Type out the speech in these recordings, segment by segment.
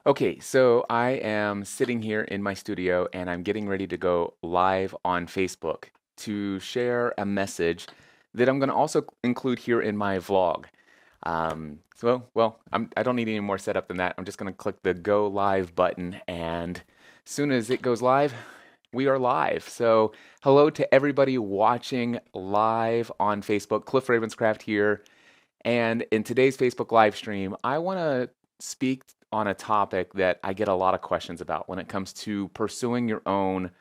Okay, so I am sitting here in my studio and I'm getting ready to go live on Facebook to share a message that I'm going to also include here in my vlog. I don't need any more setup than that. I'm just going to click the go live button, and as soon as it goes live, we are live. So, hello to everybody watching live on Facebook. Cliff Ravenscraft here. And in today's Facebook live stream, I want to speak on a topic that I get a lot of questions about when it comes to pursuing your own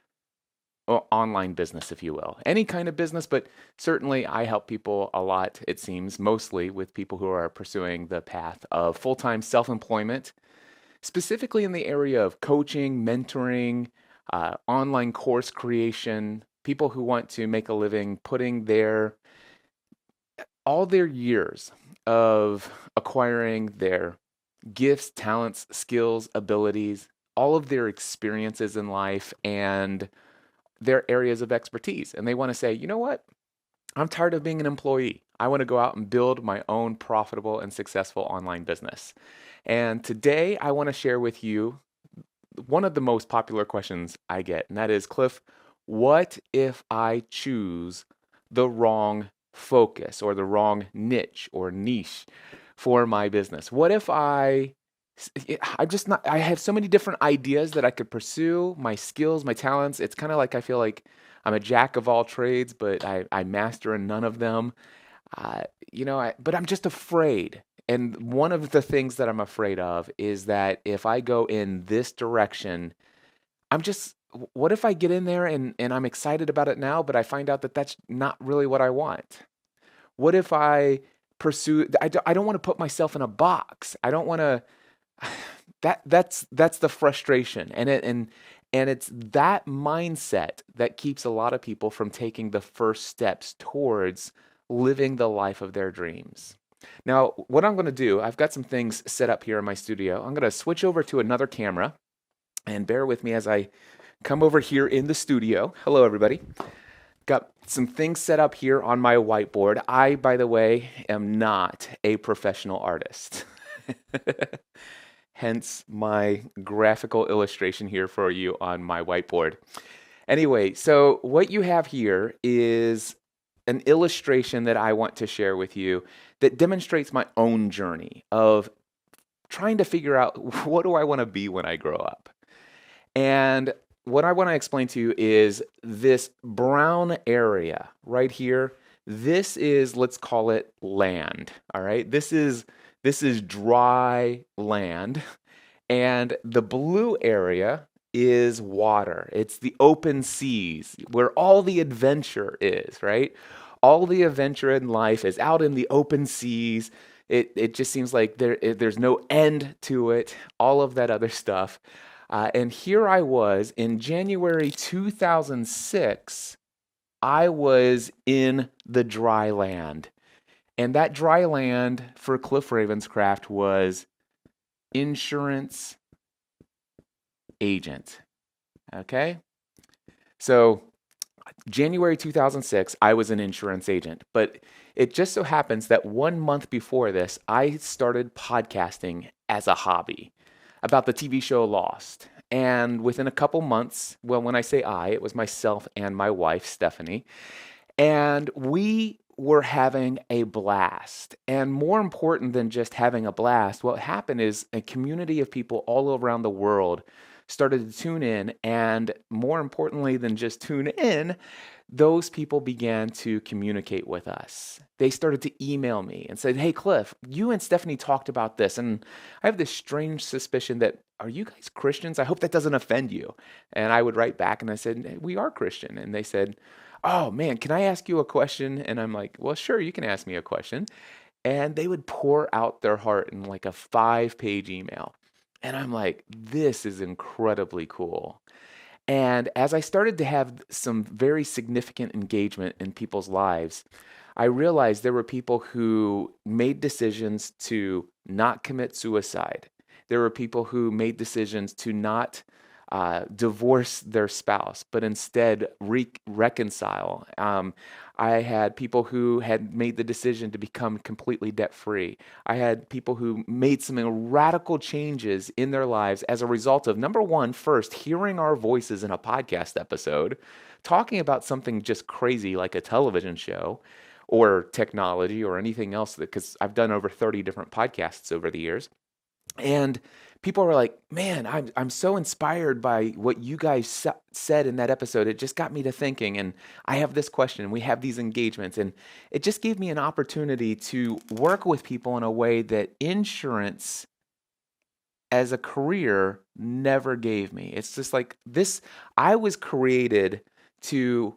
online business, if you will. Any kind of business, but certainly I help people a lot, it seems, mostly with people who are pursuing the path of full time self employment, specifically in the area of coaching, mentoring, online course creation, people who want to make a living putting all their years of acquiring their gifts, talents, skills, abilities, all of their experiences in life and their areas of expertise. And they want to say, you know what? I'm tired of being an employee. I want to go out and build my own profitable and successful online business. And today I want to share with you one of the most popular questions I get, and that is, Cliff, what if I choose the wrong focus or the wrong niche or niche for my business? What if I'm just not, I have so many different ideas that I could pursue, my skills, my talents. It's kind of like I feel like I'm a jack of all trades, but I master in none of them. Uh, but I'm just afraid. And one of the things that I'm afraid of is that if I go in this direction, what if I get in there and I'm excited about it now, but I find out that that's not really what I want? What if I I don't want to put myself in a box. I don't want to, that's the frustration. And it's that mindset that keeps a lot of people from taking the first steps towards living the life of their dreams. Now, what I'm going to do, I've got some things set up here in my studio. I'm going to switch over to another camera, and bear with me as I come over here in the studio. Hello, everybody. Got some things set up here on my whiteboard. I, by the way, am not a professional artist. Hence my graphical illustration here for you on my whiteboard. Anyway, so what you have here is an illustration that I want to share with you that demonstrates my own journey of trying to figure out what do I want to be when I grow up. And what I want to explain to you is this brown area right here. This is, let's call it land. All right. This is dry land. And the blue area is water. It's the open seas where all the adventure is, right? All the adventure in life is out in the open seas. It just seems like there's no end to it, all of that other stuff. And here I was in January 2006. I was in the dry land. And that dry land for Cliff Ravenscraft was insurance agent. Okay? So, January 2006, I was an insurance agent. But it just so happens that 1 month before this, I started podcasting as a hobby about the TV show Lost. And within a couple months, well, when I say it was myself and my wife, Stephanie, and we were having a blast. And more important than just having a blast, what happened is a community of people all around the world started to tune in. And more importantly than just tune in, those people began to communicate with us. They started to email me and said, "Hey, Cliff, you and Stephanie talked about this. And I have this strange suspicion that, are you guys Christians? I hope that doesn't offend you." And I would write back and I said, "We are Christian." And they said, "Oh man, can I ask you a question?" And I'm like, "Well, sure, you can ask me a question." And they would pour out their heart in like a 5-page email. And I'm like, this is incredibly cool. And as I started to have some very significant engagement in people's lives, I realized there were people who made decisions to not commit suicide. There were people who made decisions to not divorce their spouse, but instead reconcile. I had people who had made the decision to become completely debt free. I had people who made some radical changes in their lives as a result of, number one, first, hearing our voices in a podcast episode, talking about something just crazy like a television show or technology or anything else, because I've done over 30 different podcasts over the years. And people were like, "Man, I'm so inspired by what you guys said in that episode. It just got me to thinking, and I have this question, and we have these engagements, and it just gave me an opportunity to work with people in a way that insurance as a career never gave me. It's just like this. I was created to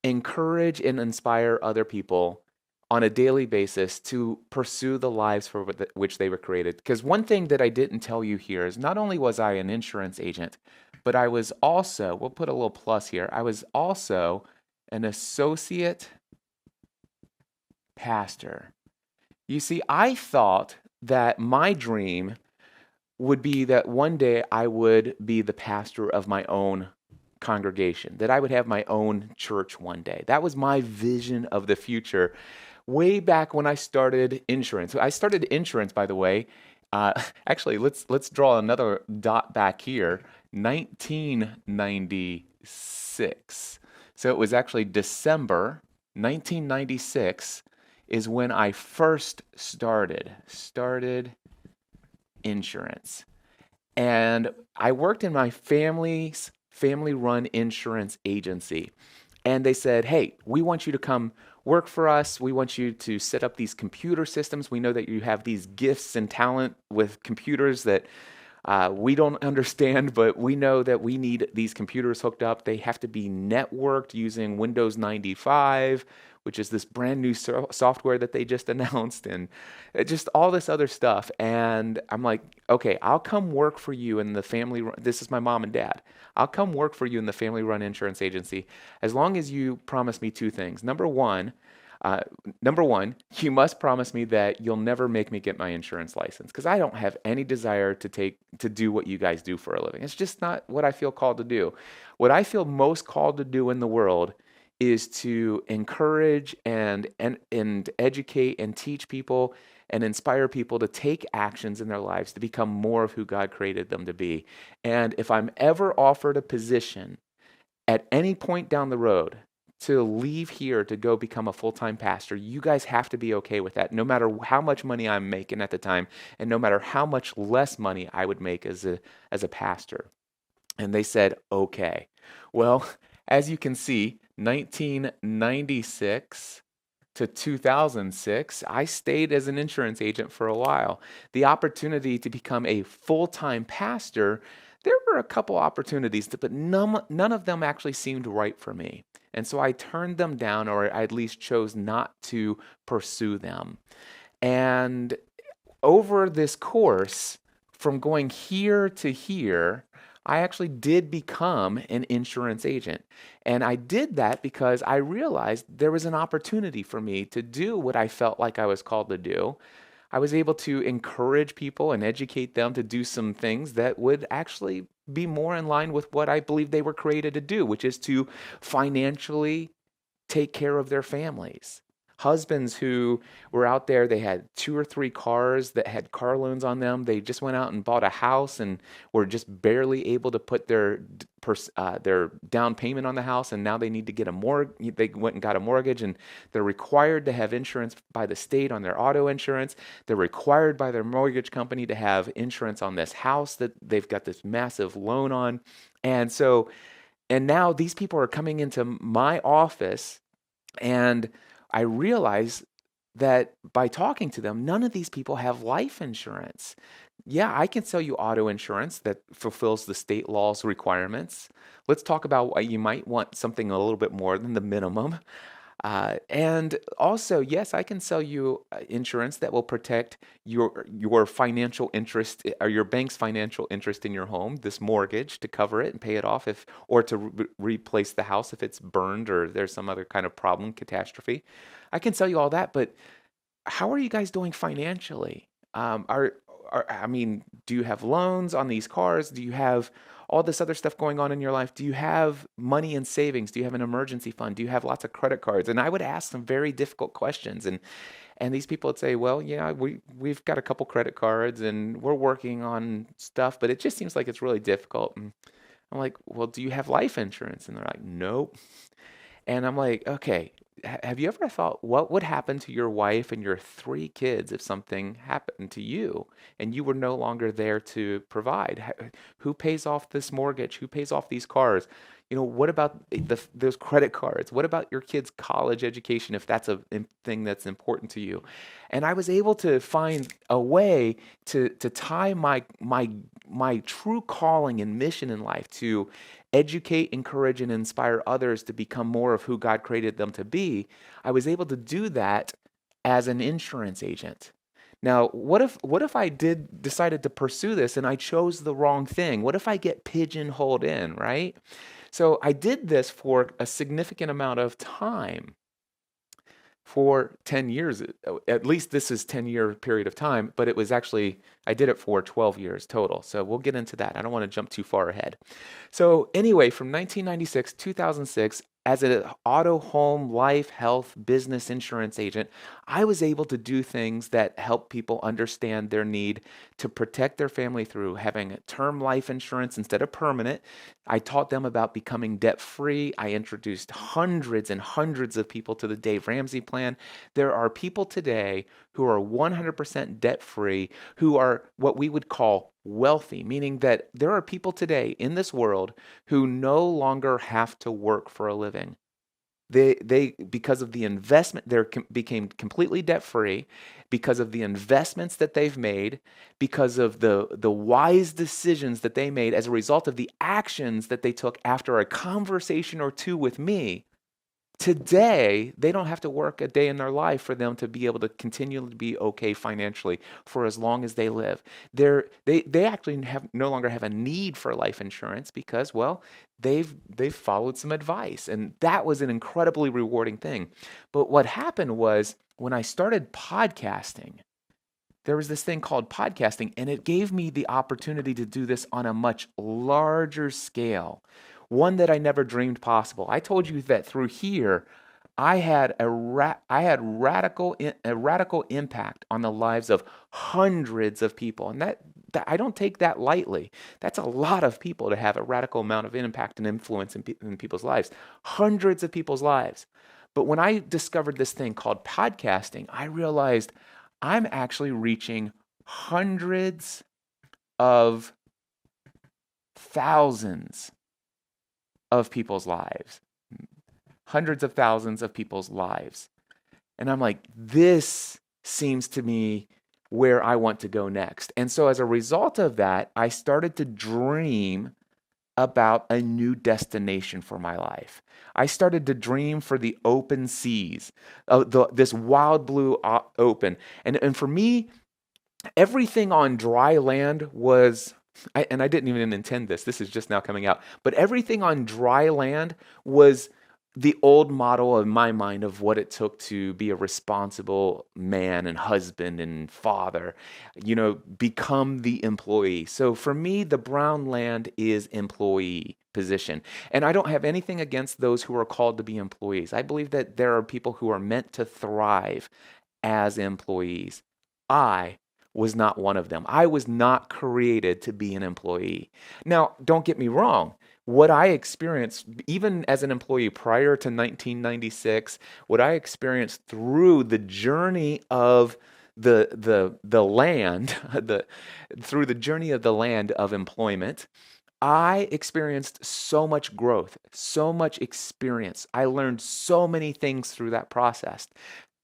encourage and inspire other people on a daily basis to pursue the lives for which they were created. Because one thing that I didn't tell you here is not only was I an insurance agent, but I was also, we'll put a little plus here, I was also an associate pastor. You see, I thought that my dream would be that one day I would be the pastor of my own congregation, that I would have my own church one day. That was my vision of the future way back when I started insurance. I started insurance, by the way. Actually, let's draw another dot back here. 1996. So it was actually December 1996 is when I first started insurance. And I worked in my family's family-run insurance agency. And they said, "Hey, we want you to come work for us. We want you to set up these computer systems. We know that you have these gifts and talent with computers that we don't understand, but we know that we need these computers hooked up. They have to be networked using Windows 95, which is this brand new software that they just announced, and just all this other stuff." And I'm like, "Okay, I'll come work for you in the family. This is my mom and dad. I'll come work for you in the family-run insurance agency as long as you promise me two things. Uh, number one, you must promise me that you'll never make me get my insurance license because I don't have any desire to do what you guys do for a living. It's just not what I feel called to do. What I feel most called to do in the world is to encourage and educate and teach people and inspire people to take actions in their lives to become more of who God created them to be. And if I'm ever offered a position at any point down the road to leave here to go become a full-time pastor, you guys have to be okay with that, no matter how much money I'm making at the time, and no matter how much less money I would make as a pastor." And they said, "Okay." Well, as you can see, 1996 to 2006, I stayed as an insurance agent for a while. The opportunity to become a full-time pastor, there were a couple opportunities, but none of them actually seemed right for me. And so I turned them down, or I at least chose not to pursue them. And over this course, from going here to here, I actually did become an insurance agent. And I did that because I realized there was an opportunity for me to do what I felt like I was called to do. I was able to encourage people and educate them to do some things that would actually be more in line with what I believe they were created to do, which is to financially take care of their families. Husbands who were out there, they had two or three cars that had car loans on them. They just went out and bought a house and were just barely able to put their down payment on the house, and now they need to get a mortgage. They went and got a mortgage, and they're required to have insurance by the state on their auto insurance. They're required by their mortgage company to have insurance on this house that they've got this massive loan on. And so, and now these people are coming into my office, and I realize that by talking to them, none of these people have life insurance. Yeah, I can sell you auto insurance that fulfills the state law's requirements. Let's talk about why you might want something a little bit more than the minimum. And also, yes, I can sell you insurance that will protect your financial interest or your bank's financial interest in your home, this mortgage to cover it and pay it off if or to replace the house if it's burned or there's some other kind of problem, catastrophe. I can sell you all that, but how are you guys doing financially? I mean, do you have loans on these cars? Do you have all this other stuff going on in your life? Do you have money in savings? Do you have an emergency fund? Do you have lots of credit cards? And I would ask some very difficult questions, and these people would say, well, yeah, we've got a couple credit cards and we're working on stuff, but it just seems like it's really difficult. And I'm like, well, do you have life insurance? And they're like, nope. And I'm like, okay, have you ever thought what would happen to your wife and your three kids if something happened to you and you were no longer there to provide? Who pays off this mortgage? Who pays off these cars? What about those credit cards? What about your kids' college education if that's a thing that's important to you? And I was able to find a way to tie my true calling and mission in life to educate, encourage, and inspire others to become more of who God created them to be. I was able to do that as an insurance agent. Now, what if I decided to pursue this and I chose the wrong thing? What if I get pigeonholed in, right? So I did this for a significant amount of time, for 10 years. At least this is 10-year period of time, but it was actually, I did it for 12 years total. So we'll get into that. I don't want to jump too far ahead. So anyway, from 1996, 2006, as an auto, home, life, health, business insurance agent, I was able to do things that help people understand their need to protect their family through having term life insurance instead of permanent. I taught them about becoming debt free. I introduced hundreds and hundreds of people to the Dave Ramsey plan. There are people today who are 100% debt free, who are what we would call wealthy, meaning that there are people today in this world who no longer have to work for a living. They because of the investment, became completely debt free because of the investments that they've made, because of the wise decisions that they made as a result of the actions that they took after a conversation or two with me. Today, they don't have to work a day in their life for them to be able to continue to be okay financially for as long as they live. They actually no longer have a need for life insurance because, well, they've followed some advice, and that was an incredibly rewarding thing. But what happened was when I started podcasting, there was this thing called podcasting, and it gave me the opportunity to do this on a much larger scale, one that I never dreamed possible. I told you that through here, I had a radical impact on the lives of hundreds of people, and that I don't take that lightly. That's a lot of people to have a radical amount of impact and influence in people's lives, hundreds of people's lives. But when I discovered this thing called podcasting, I realized I'm actually reaching hundreds of thousands of people's lives, hundreds of thousands of people's lives. And I'm like, this seems to me where I want to go next. And so as a result of that, I started to dream about a new destination for my life. I started to dream for the open seas, this wild blue open. And for me, everything on dry land was, and I didn't even intend this, this is just now coming out, but everything on dry land was the old model in my mind of what it took to be a responsible man and husband and father, become the employee. So for me, the brown land is employee position. And I don't have anything against those who are called to be employees. I believe that there are people who are meant to thrive as employees. I was not one of them. I was not created to be an employee. Now, don't get me wrong. What I experienced, even as an employee prior to 1996, what I experienced through the journey of the land, through the journey of the land of employment, I experienced so much growth, so much experience. I learned so many things through that process.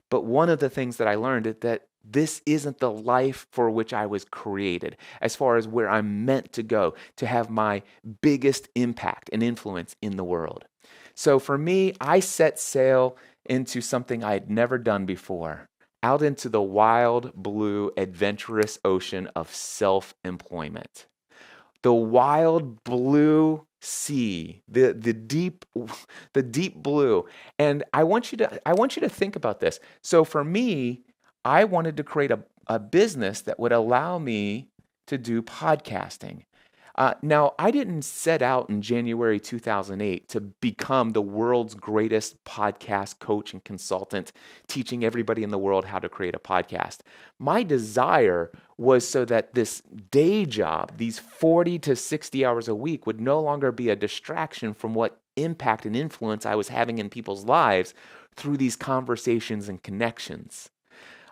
But one of the things that I learned is that this isn't the life for which I was created, as far as where I'm meant to go, to have my biggest impact and influence in the world. So for me, I set sail into something I had never done before, out into the wild, blue, adventurous ocean of self-employment. The wild blue sea, the deep blue. And I want you to think about this. So for me, I wanted to create a business that would allow me to do podcasting. Now, I didn't set out in January 2008 to become the world's greatest podcast coach and consultant, teaching everybody in the world how to create a podcast. My desire was so that this day job, these 40 to 60 hours a week, would no longer be a distraction from what impact and influence I was having in people's lives through these conversations and connections.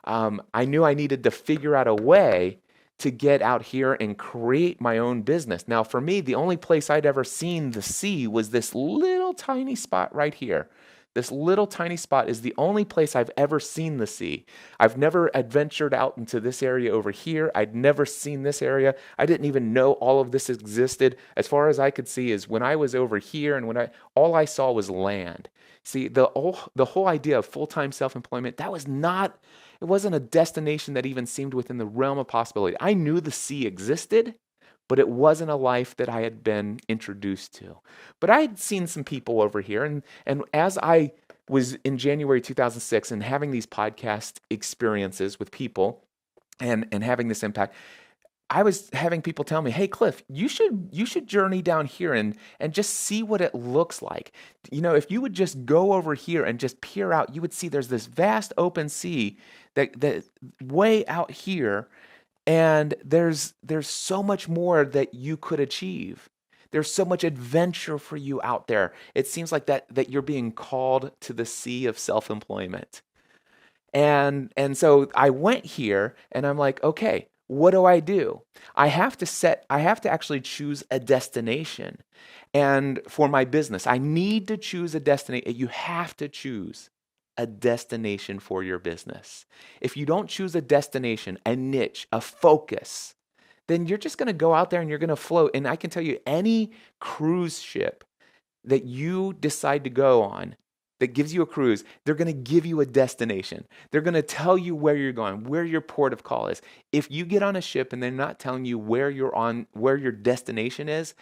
I knew I needed to figure out a way to get out here and create my own business. Now, for me, the only place I'd ever seen the sea was this little tiny spot right here. This little tiny spot is the only place I've ever seen the sea. I've never adventured out into this area over here. I'd never seen this area. I didn't even know all of this existed. As far as I could see is when I was over here and all I saw was land. See, the whole idea of full-time self-employment, it wasn't a destination that even seemed within the realm of possibility. I knew the sea existed, but it wasn't a life that I had been introduced to. But I had seen some people over here, and as I was in January 2006 and having these podcast experiences with people and having this impact, I was having people tell me, "Hey, Cliff, you should journey down here and just see what it looks like. If you would just go over here and just peer out, you would see there's this vast open sea that way out here, and there's so much more that you could achieve. There's so much adventure for you out there. It seems like that you're being called to the sea of self-employment." And so I went here and I'm like, okay, what do? I have to actually choose a destination. And for my business, I need to choose a destination. You have to choose a destination for your business. If you don't choose a destination, a niche, a focus, then you're just going to go out there and you're going to float. And I can tell you, any cruise ship that you decide to go on that gives you a cruise, they're going to give you a destination. They're going to tell you where you're going, where your port of call is. If you get on a ship and they're not telling you where your destination is,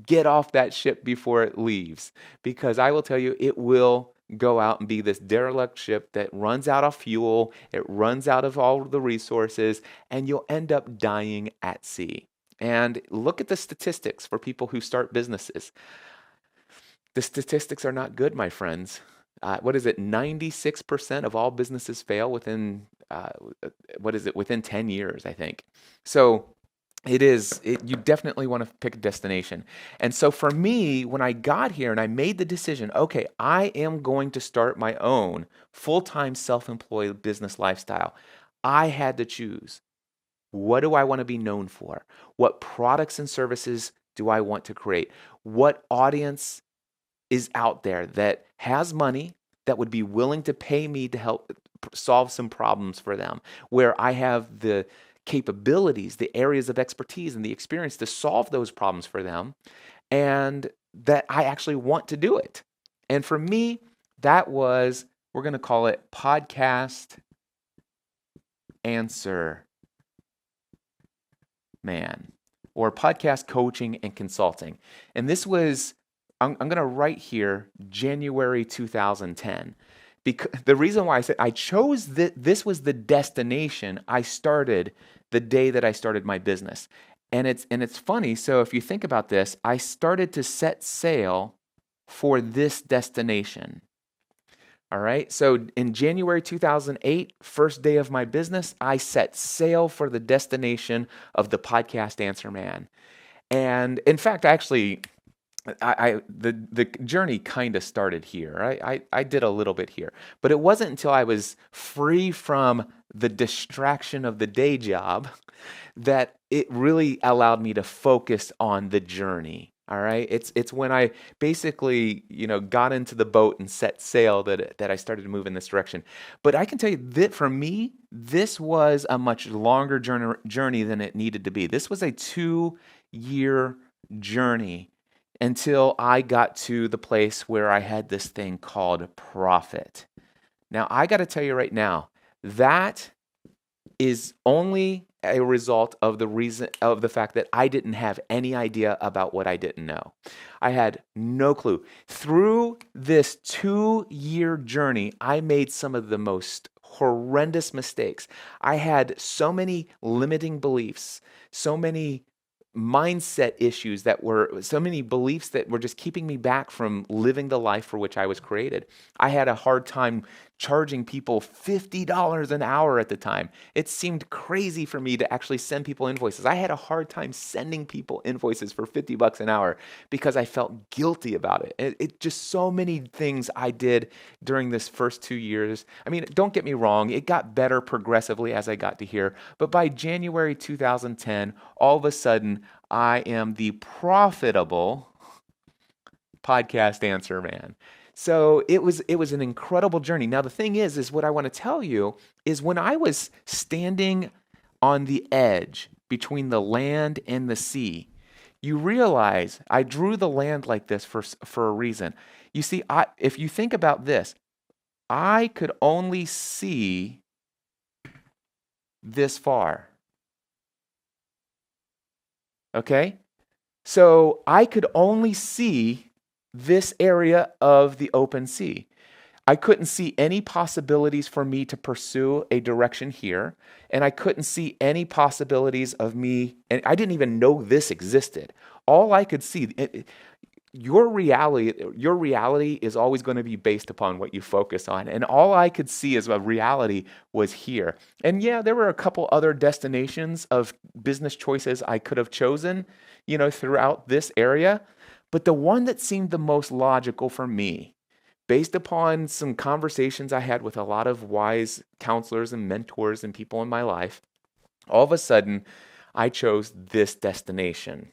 get off that ship before it leaves, because I will tell you, it will go out and be this derelict ship that runs out of fuel, it runs out of all of the resources, and you'll end up dying at sea. And look at the statistics for people who start businesses. The statistics are not good, my friends. What is it? 96% of all businesses fail within, within 10 years, I think. So you definitely want to pick a destination. And so for me, when I got here and I made the decision, okay, I am going to start my own full-time self-employed business lifestyle, I had to choose, what do I want to be known for? What products and services do I want to create? What audience is out there that has money, that would be willing to pay me to help solve some problems for them, where I have the capabilities, the areas of expertise, and the experience to solve those problems for them, and that I actually want to do it. And for me, that was, we're going to call it Podcast Answer Man, or podcast coaching and consulting. And this was, I'm going to write here January 2010. Because the reason why I said I chose this was the destination I started the day that I started my business. And it's funny. So if you think about this, I started to set sail for this destination. All right. So in January 2008, first day of my business, I set sail for the destination of the Podcast Answer Man. And in fact, actually, the journey kind of started here. I did a little bit here, but it wasn't until I was free from the distraction of the day job that it really allowed me to focus on the journey. All right, it's when I basically got into the boat and set sail that I started to move in this direction. But I can tell you that for me, this was a much longer journey than it needed to be. This was a 2-year journey until I got to the place where I had this thing called profit. Now, I got to tell you right now, that is only a result of the fact that I didn't have any idea about what I didn't know. I had no clue. Through this 2-year journey, I made some of the most horrendous mistakes. I had so many limiting beliefs, so many mindset issues that were so many beliefs that were just keeping me back from living the life for which I was created. I had a hard time charging people $50 an hour at the time. It seemed crazy for me to actually send people invoices. I had a hard time sending people invoices for $50 an hour because I felt guilty about it. It just so many things I did during this first 2 years. I mean, don't get me wrong, it got better progressively as I got to here, but by January 2010, all of a sudden, I am the profitable podcast answer man. So it was an incredible journey. Now the thing is what I want to tell you is when I was standing on the edge between the land and the sea, you realize I drew the land like this for a reason. You see, if you think about this, I could only see this far. Okay? So I could only see this area of the open sea. I couldn't see any possibilities for me to pursue a direction here, and I couldn't see any possibilities of me, and I didn't even know this existed. All I could see, your reality is always going to be based upon what you focus on. And all I could see as a reality was here. And yeah, there were a couple other destinations of business choices I could have chosen, throughout this area. But the one that seemed the most logical for me, based upon some conversations I had with a lot of wise counselors and mentors and people in my life, all of a sudden, I chose this destination.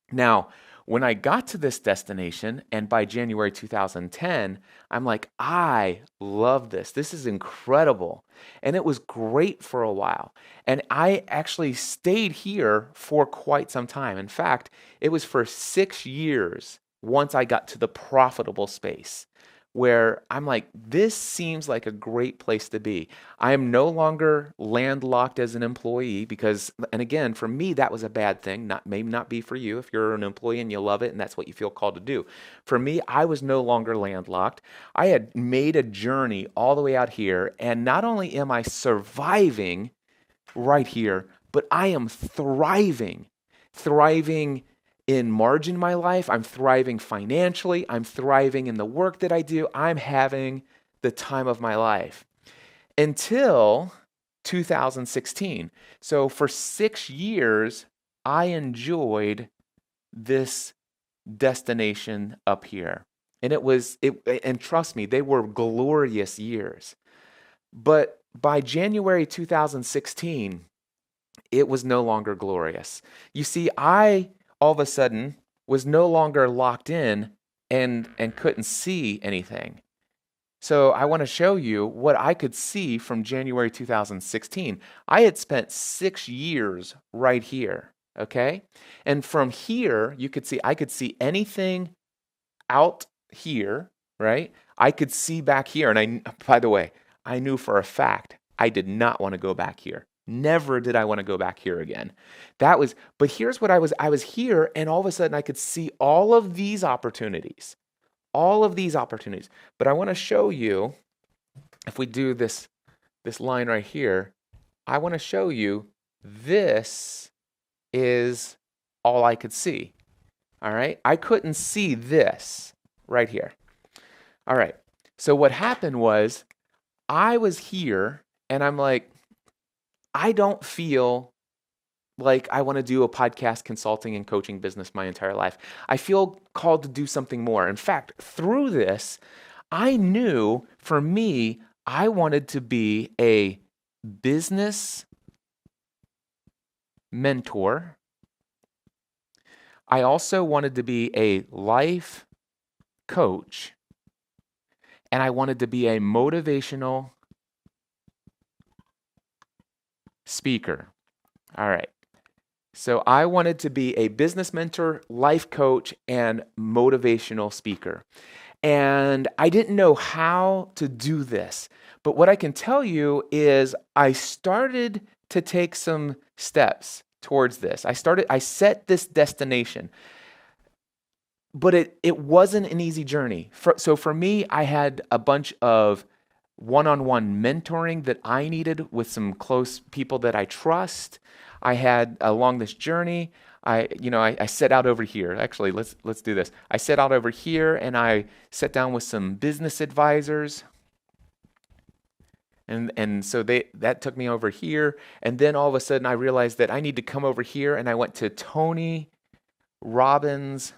Now, when I got to this destination, and by January 2010, I'm like, I love this. This is incredible. And it was great for a while. And I actually stayed here for quite some time. In fact, it was for 6 years once I got to the profitable space, where I'm like, this seems like a great place to be. I am no longer landlocked as an employee because, and again, for me, that was a bad thing. Maybe not be for you if you're an employee and you love it and that's what you feel called to do. For me, I was no longer landlocked. I had made a journey all the way out here, and not only am I surviving right here, but I am thriving in margin in my life. I'm thriving financially. I'm thriving in the work that I do. I'm having the time of my life until 2016. So for 6 years, I enjoyed this destination up here. And and trust me, they were glorious years. But by January 2016, it was no longer glorious. You see, I all of a sudden was no longer locked in and couldn't see anything. So I want to show you what I could see from January 2016. I had spent 6 years right here, okay? And from here, I could see anything out here, right? I could see back here. And by the way, I knew for a fact I did not want to go back here. Never did I want to go back here again. But here's what I was here, and all of a sudden I could see all of these opportunities. But I want to show you, if we do this line right here, I want to show you this is all I could see. All right? I couldn't see this right here. All right. So what happened was I was here, and I'm like, I don't feel like I want to do a podcast consulting and coaching business my entire life. I feel called to do something more. In fact, through this, I knew for me, I wanted to be a business mentor. I also wanted to be a life coach, and I wanted to be a motivational speaker. All right. So I wanted to be a business mentor, life coach, and motivational speaker. And I didn't know how to do this. But what I can tell you is I started to take some steps towards this. I set this destination. But it wasn't an easy journey. So for me, I had a bunch of one-on-one mentoring that I needed with some close people that I trust. I had along this journey. I set out over here. Actually, let's do this. I set out over here and I sat down with some business advisors. And so that took me over here. And then all of a sudden I realized that I need to come over here, and I went to Tony Robbins,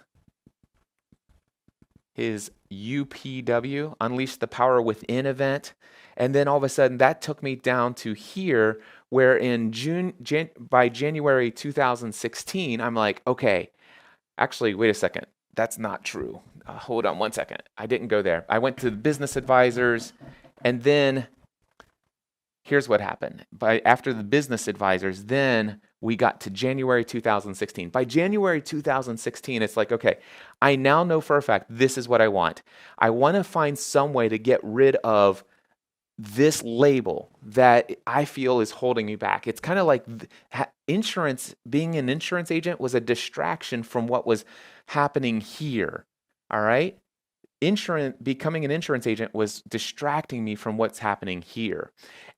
his UPW, Unleash the Power Within event. And then all of a sudden that took me down to here, where in by January 2016, I'm like, okay, actually, wait a second. That's not true. Hold on one second. I didn't go there. I went to the business advisors, and then here's what happened. After the business advisors, then we got to January 2016. By January 2016, it's like, okay, I now know for a fact this is what I want. I want to find some way to get rid of this label that I feel is holding me back. It's kind of like insurance, being an insurance agent was a distraction from what was happening here. All right? Becoming an insurance agent was distracting me from what's happening here.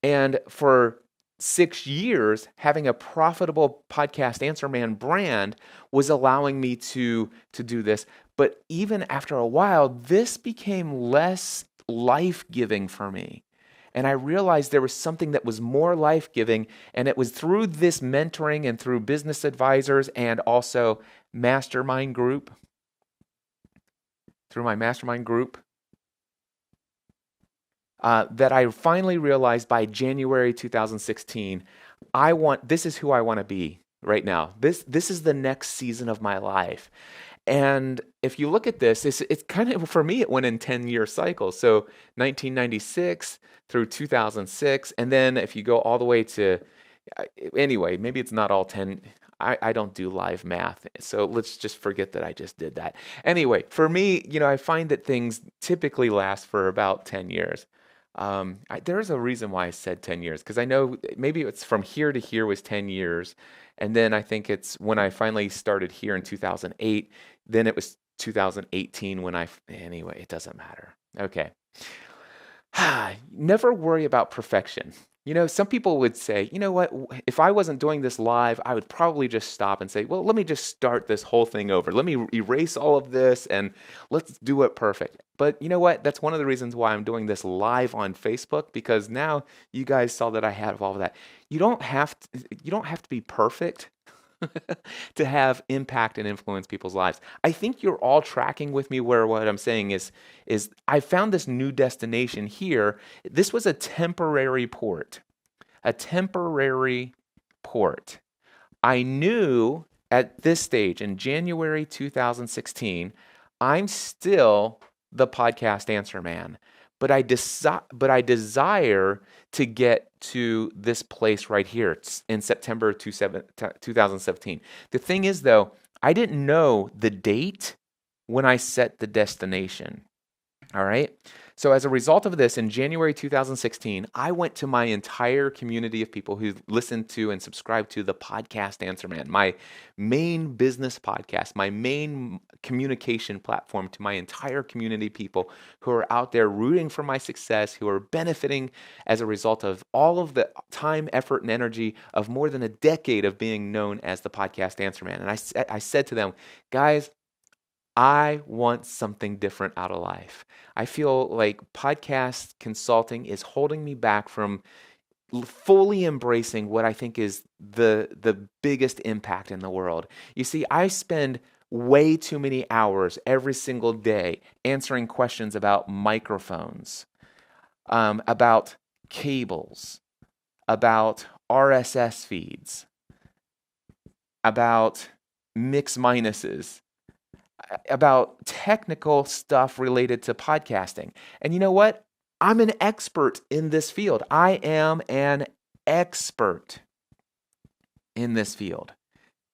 And for 6 years, having a profitable Podcast Answer Man brand was allowing me to do this. But even after a while, this became less life-giving for me. And I realized there was something that was more life-giving, and it was through this mentoring and through business advisors and also mastermind group. Through my mastermind group, that I finally realized by January 2016, this is who I want to be right now. This is the next season of my life. And if you look at this, it's kind of, for me, it went in 10-year cycles. So 1996 through 2006. And then if you go all the way to, anyway, maybe it's not all 10. I don't do live math, so let's just forget that I just did that. Anyway, for me, I find that things typically last for about 10 years. There's a reason why I said 10 years, because I know maybe it's from here to here was 10 years. And then I think it's when I finally started here in 2008, then it was 2018 anyway, it doesn't matter. Okay. Never worry about perfection. Some people would say, you know what, if I wasn't doing this live, I would probably just stop and say, well, let me just start this whole thing over. Let me erase all of this and let's do it perfect. But you know what? That's one of the reasons why I'm doing this live on Facebook, because now you guys saw that I have all of that. You don't have to be perfect to have impact and influence people's lives. I think you're all tracking with me where what I'm saying is I found this new destination here. This was a temporary port. A temporary port. I knew at this stage in January 2016, I'm still the Podcast Answer Man. But I desire to get to this place right here. It's in September 2017. The thing is, though, I didn't know the date when I set the destination. All right? So as a result of this, in January 2016, I went to my entire community of people who listened to and subscribed to the Podcast Answer Man, my main business podcast, my main communication platform, to my entire community of people who are out there rooting for my success, who are benefiting as a result of all of the time, effort, and energy of more than a decade of being known as the Podcast Answer Man. And I said to them, guys, I want something different out of life. I feel like podcast consulting is holding me back from fully embracing what I think is the biggest impact in the world. You see, I spend way too many hours every single day answering questions about microphones, about cables, about RSS feeds, about mix minuses, about technical stuff related to podcasting. And you know what? I'm an expert in this field. I am an expert in this field.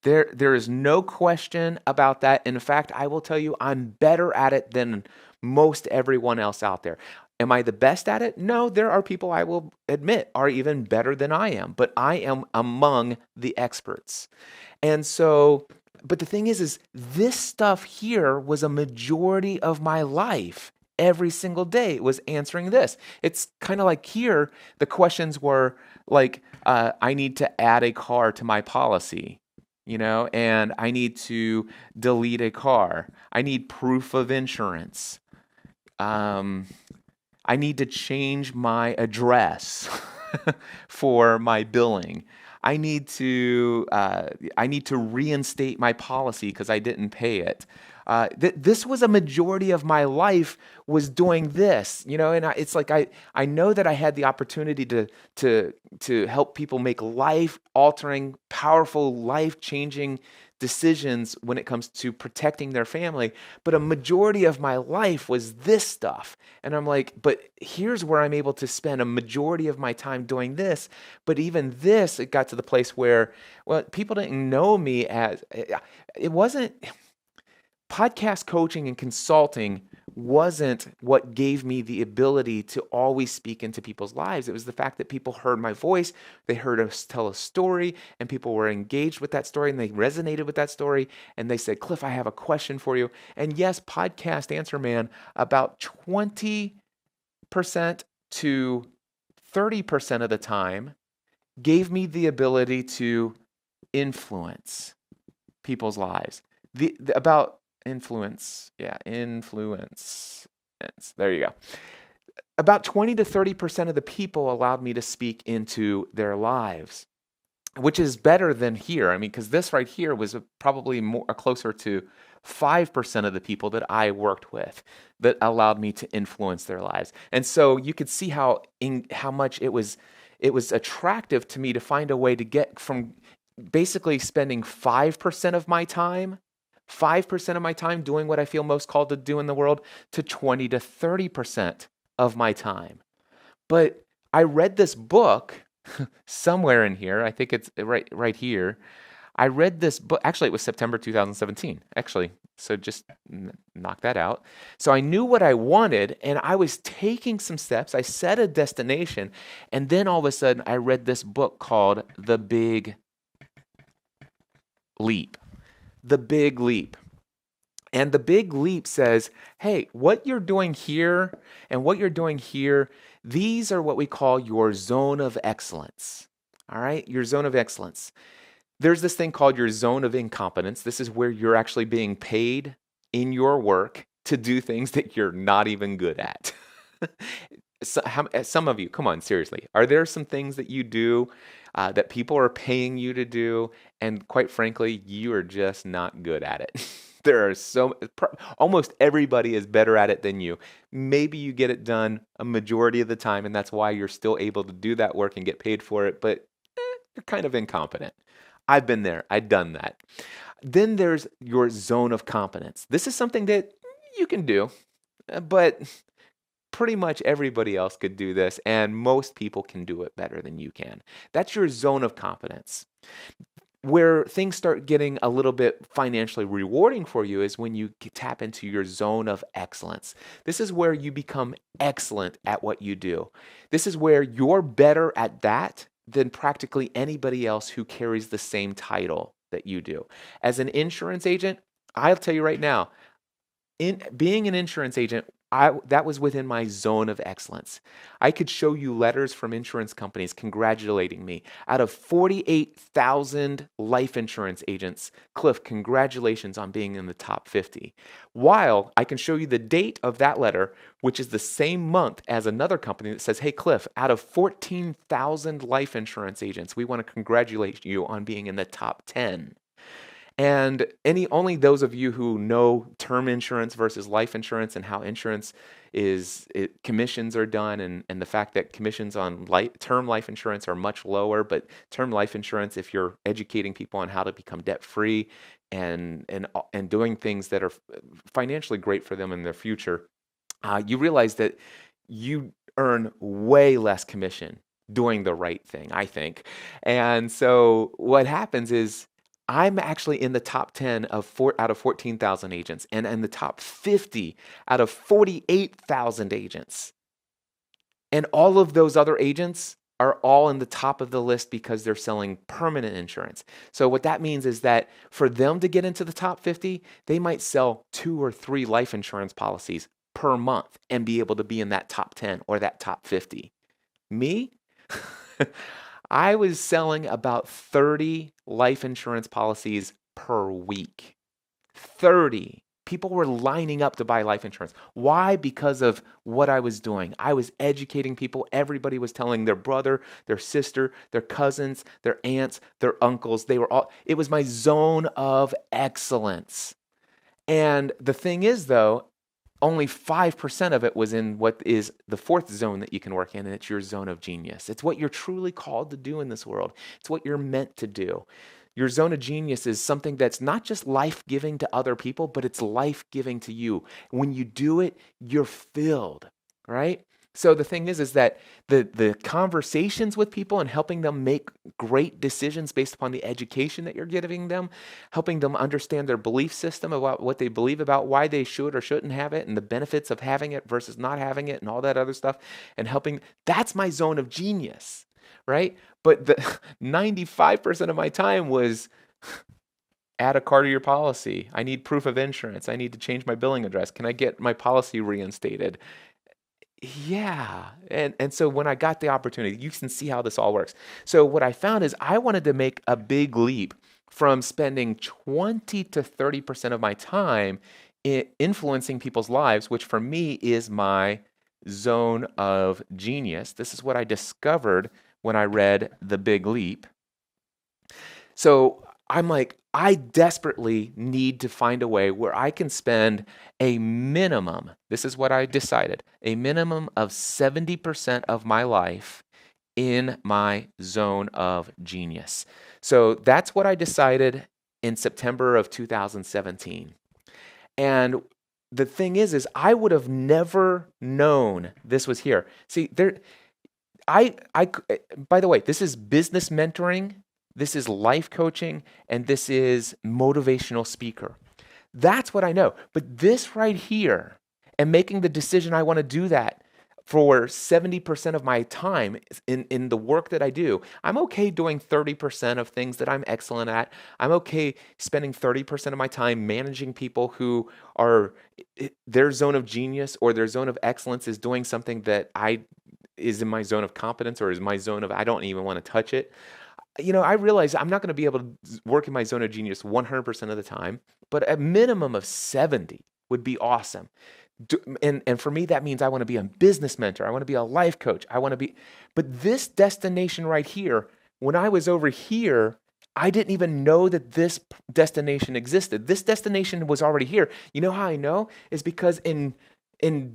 There is no question about that. In fact, I will tell you, I'm better at it than most everyone else out there. Am I the best at it? No, there are people I will admit are even better than I am, but I am among the experts. And so, but the thing is this stuff here was a majority of my life. every single day. It was answering this. It's kind of like here, the questions were like, I need to add a car to my policy, and I need to delete a car. I need proof of insurance. Um, I need to change my address for my billing. I need to reinstate my policy because I didn't pay it. This was a majority of my life was doing this, and it's like I know that I had the opportunity to help people make life altering, powerful, life changing decisions when it comes to protecting their family, but a majority of my life was this stuff. And I'm like, but here's where I'm able to spend a majority of my time doing this. But even this, it got to the place where, well, people didn't know me as, it wasn't, podcast coaching and consulting wasn't what gave me the ability to always speak into people's lives. It was the fact that people heard my voice, they heard us tell a story, and people were engaged with that story and they resonated with that story. And they said, Cliff, I have a question for you. And yes, Podcast Answer Man, about 20% to 30% of the time, gave me the ability to influence people's lives. About influence. Yeah, influence. There you go. About 20 to 30% of the people allowed me to speak into their lives, which is better than here. I mean, because this right here was probably more closer to 5% of the people that I worked with that allowed me to influence their lives. And so you could see how much it was attractive to me to find a way to get from basically spending 5% of my time 5% of my time doing what I feel most called to do in the world to 20 to 30% of my time. But I read this book somewhere in here. I think it's right here. I read this book. Actually, it was September 2017. Actually, so just knock that out. So I knew what I wanted, and I was taking some steps. I set a destination, and then all of a sudden, I read this book called The Big Leap. The Big Leap. And The Big Leap says, hey, what you're doing here and what you're doing here, these are what we call your zone of excellence. All right, your zone of excellence. There's this thing called your zone of incompetence. This is where you're actually being paid in your work to do things that you're not even good at. Some of you, come on, seriously, are there some things that you do that people are paying you to do, and quite frankly, you are just not good at it? There are almost everybody is better at it than you. Maybe you get it done a majority of the time, and that's why you're still able to do that work and get paid for it, but you're kind of incompetent. I've been there. I've done that. Then there's your zone of competence. This is something that you can do, but pretty much everybody else could do this, and most people can do it better than you can. That's your zone of competence. Where things start getting a little bit financially rewarding for you is when you tap into your zone of excellence. This is where you become excellent at what you do. This is where you're better at that than practically anybody else who carries the same title that you do. As an insurance agent, I'll tell you right now, in being an insurance agent, that was within my zone of excellence. I could show you letters from insurance companies congratulating me. Out of 48,000 life insurance agents, Cliff, congratulations on being in the top 50. While I can show you the date of that letter, which is the same month as another company that says, hey, Cliff, out of 14,000 life insurance agents, we want to congratulate you on being in the top 10. And only those of you who know term insurance versus life insurance and how insurance commissions are done, and the fact that commissions on term life insurance are much lower, but term life insurance, if you're educating people on how to become debt free and doing things that are financially great for them in their future, you realize that you earn way less commission doing the right thing, I think. And so what happens is, I'm actually in the top 10 out of 14,000 agents, and in the top 50 out of 48,000 agents. And all of those other agents are all in the top of the list because they're selling permanent insurance. So what that means is that for them to get into the top 50, they might sell 2 or 3 life insurance policies per month and be able to be in that top 10 or that top 50. Me, I was selling about 30 life insurance policies per week. 30. People were lining up to buy life insurance. Why? Because of what I was doing. I was educating people. Everybody was telling their brother, their sister, their cousins, their aunts, their uncles. It was my zone of excellence. And the thing is, though, only 5% of it was in what is the fourth zone that you can work in, and it's your zone of genius. It's what you're truly called to do in this world. It's what you're meant to do. Your zone of genius is something that's not just life-giving to other people, but it's life-giving to you. When you do it, you're filled, right? So the thing is that the conversations with people and helping them make great decisions based upon the education that you're giving them, helping them understand their belief system about what they believe about why they should or shouldn't have it and the benefits of having it versus not having it and all that other stuff, and that's my zone of genius, right? But the 95% of my time was add a car to your policy. I need proof of insurance. I need to change my billing address. Can I get my policy reinstated? Yeah. And so when I got the opportunity, you can see how this all works. So what I found is I wanted to make a big leap from spending 20 to 30% of my time influencing people's lives, which for me is my zone of genius. This is what I discovered when I read The Big Leap. So I'm like, I desperately need to find a way where I can spend a minimum, this is what I decided, a minimum of 70% of my life in my zone of genius. So that's what I decided in September of 2017. And the thing is I would have never known this was here. See, by the way, this is business mentoring. This is life coaching, and this is motivational speaker. That's what I know. But this right here, and making the decision I want to do that for 70% of my time in the work that I do, I'm okay doing 30% of things that I'm excellent at. I'm okay spending 30% of my time managing people who are their zone of genius or their zone of excellence is doing something that is in my zone of competence or is my zone of I don't even want to touch it. I realize I'm not going to be able to work in my zone of genius 100% of the time, but a minimum of 70 would be awesome. And for me, that means I want to be a business mentor. I want to be a life coach. But this destination right here, when I was over here, I didn't even know that this destination existed. This destination was already here. You know how I know? Is because in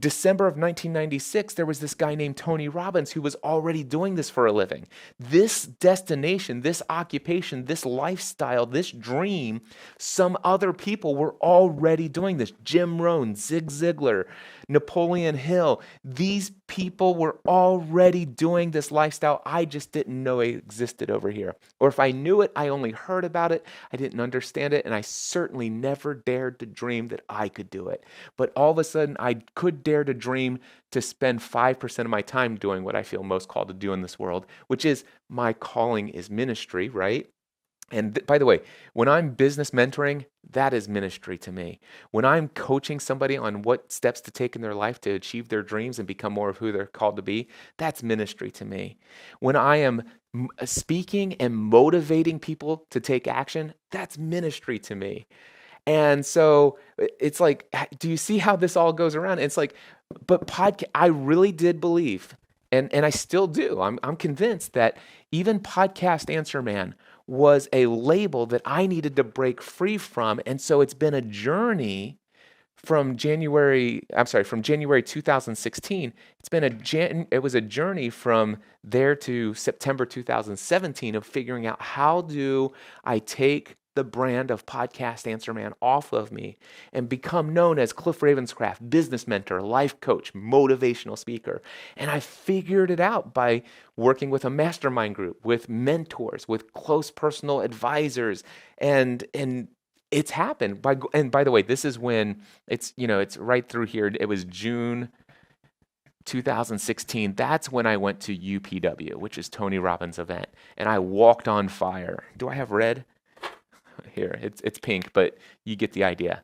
December of 1996, there was this guy named Tony Robbins who was already doing this for a living. This destination, this occupation, this lifestyle, this dream, some other people were already doing this. Jim Rohn, Zig Ziglar, Napoleon Hill. These people were already doing this lifestyle. I just didn't know it existed over here. Or if I knew it, I only heard about it. I didn't understand it. And I certainly never dared to dream that I could do it. But all of a sudden, I could dare to dream to spend 5% of my time doing what I feel most called to do in this world, which is my calling is ministry, right? And by the way, when I'm business mentoring, that is ministry to me. When I'm coaching somebody on what steps to take in their life to achieve their dreams and become more of who they're called to be, that's ministry to me. When I am speaking and motivating people to take action, that's ministry to me. And so it's like, do you see how this all goes around? It's like, but I really did believe, and I still do. I'm convinced that even Podcast Answer Man was a label that I needed to break free from. And so it's been a journey from January 2016. It was a journey from there to September 2017 of figuring out how do I take the brand of Podcast Answer Man off of me and become known as Cliff Ravenscraft, business mentor, life coach, motivational speaker. And I figured it out by working with a mastermind group, with mentors, with close personal advisors, and it's happened. And by the way, this is when it's right through here. It was June 2016. That's when I went to UPW, which is Tony Robbins' event, and I walked on fire. Do I have red? Here, it's pink, but you get the idea.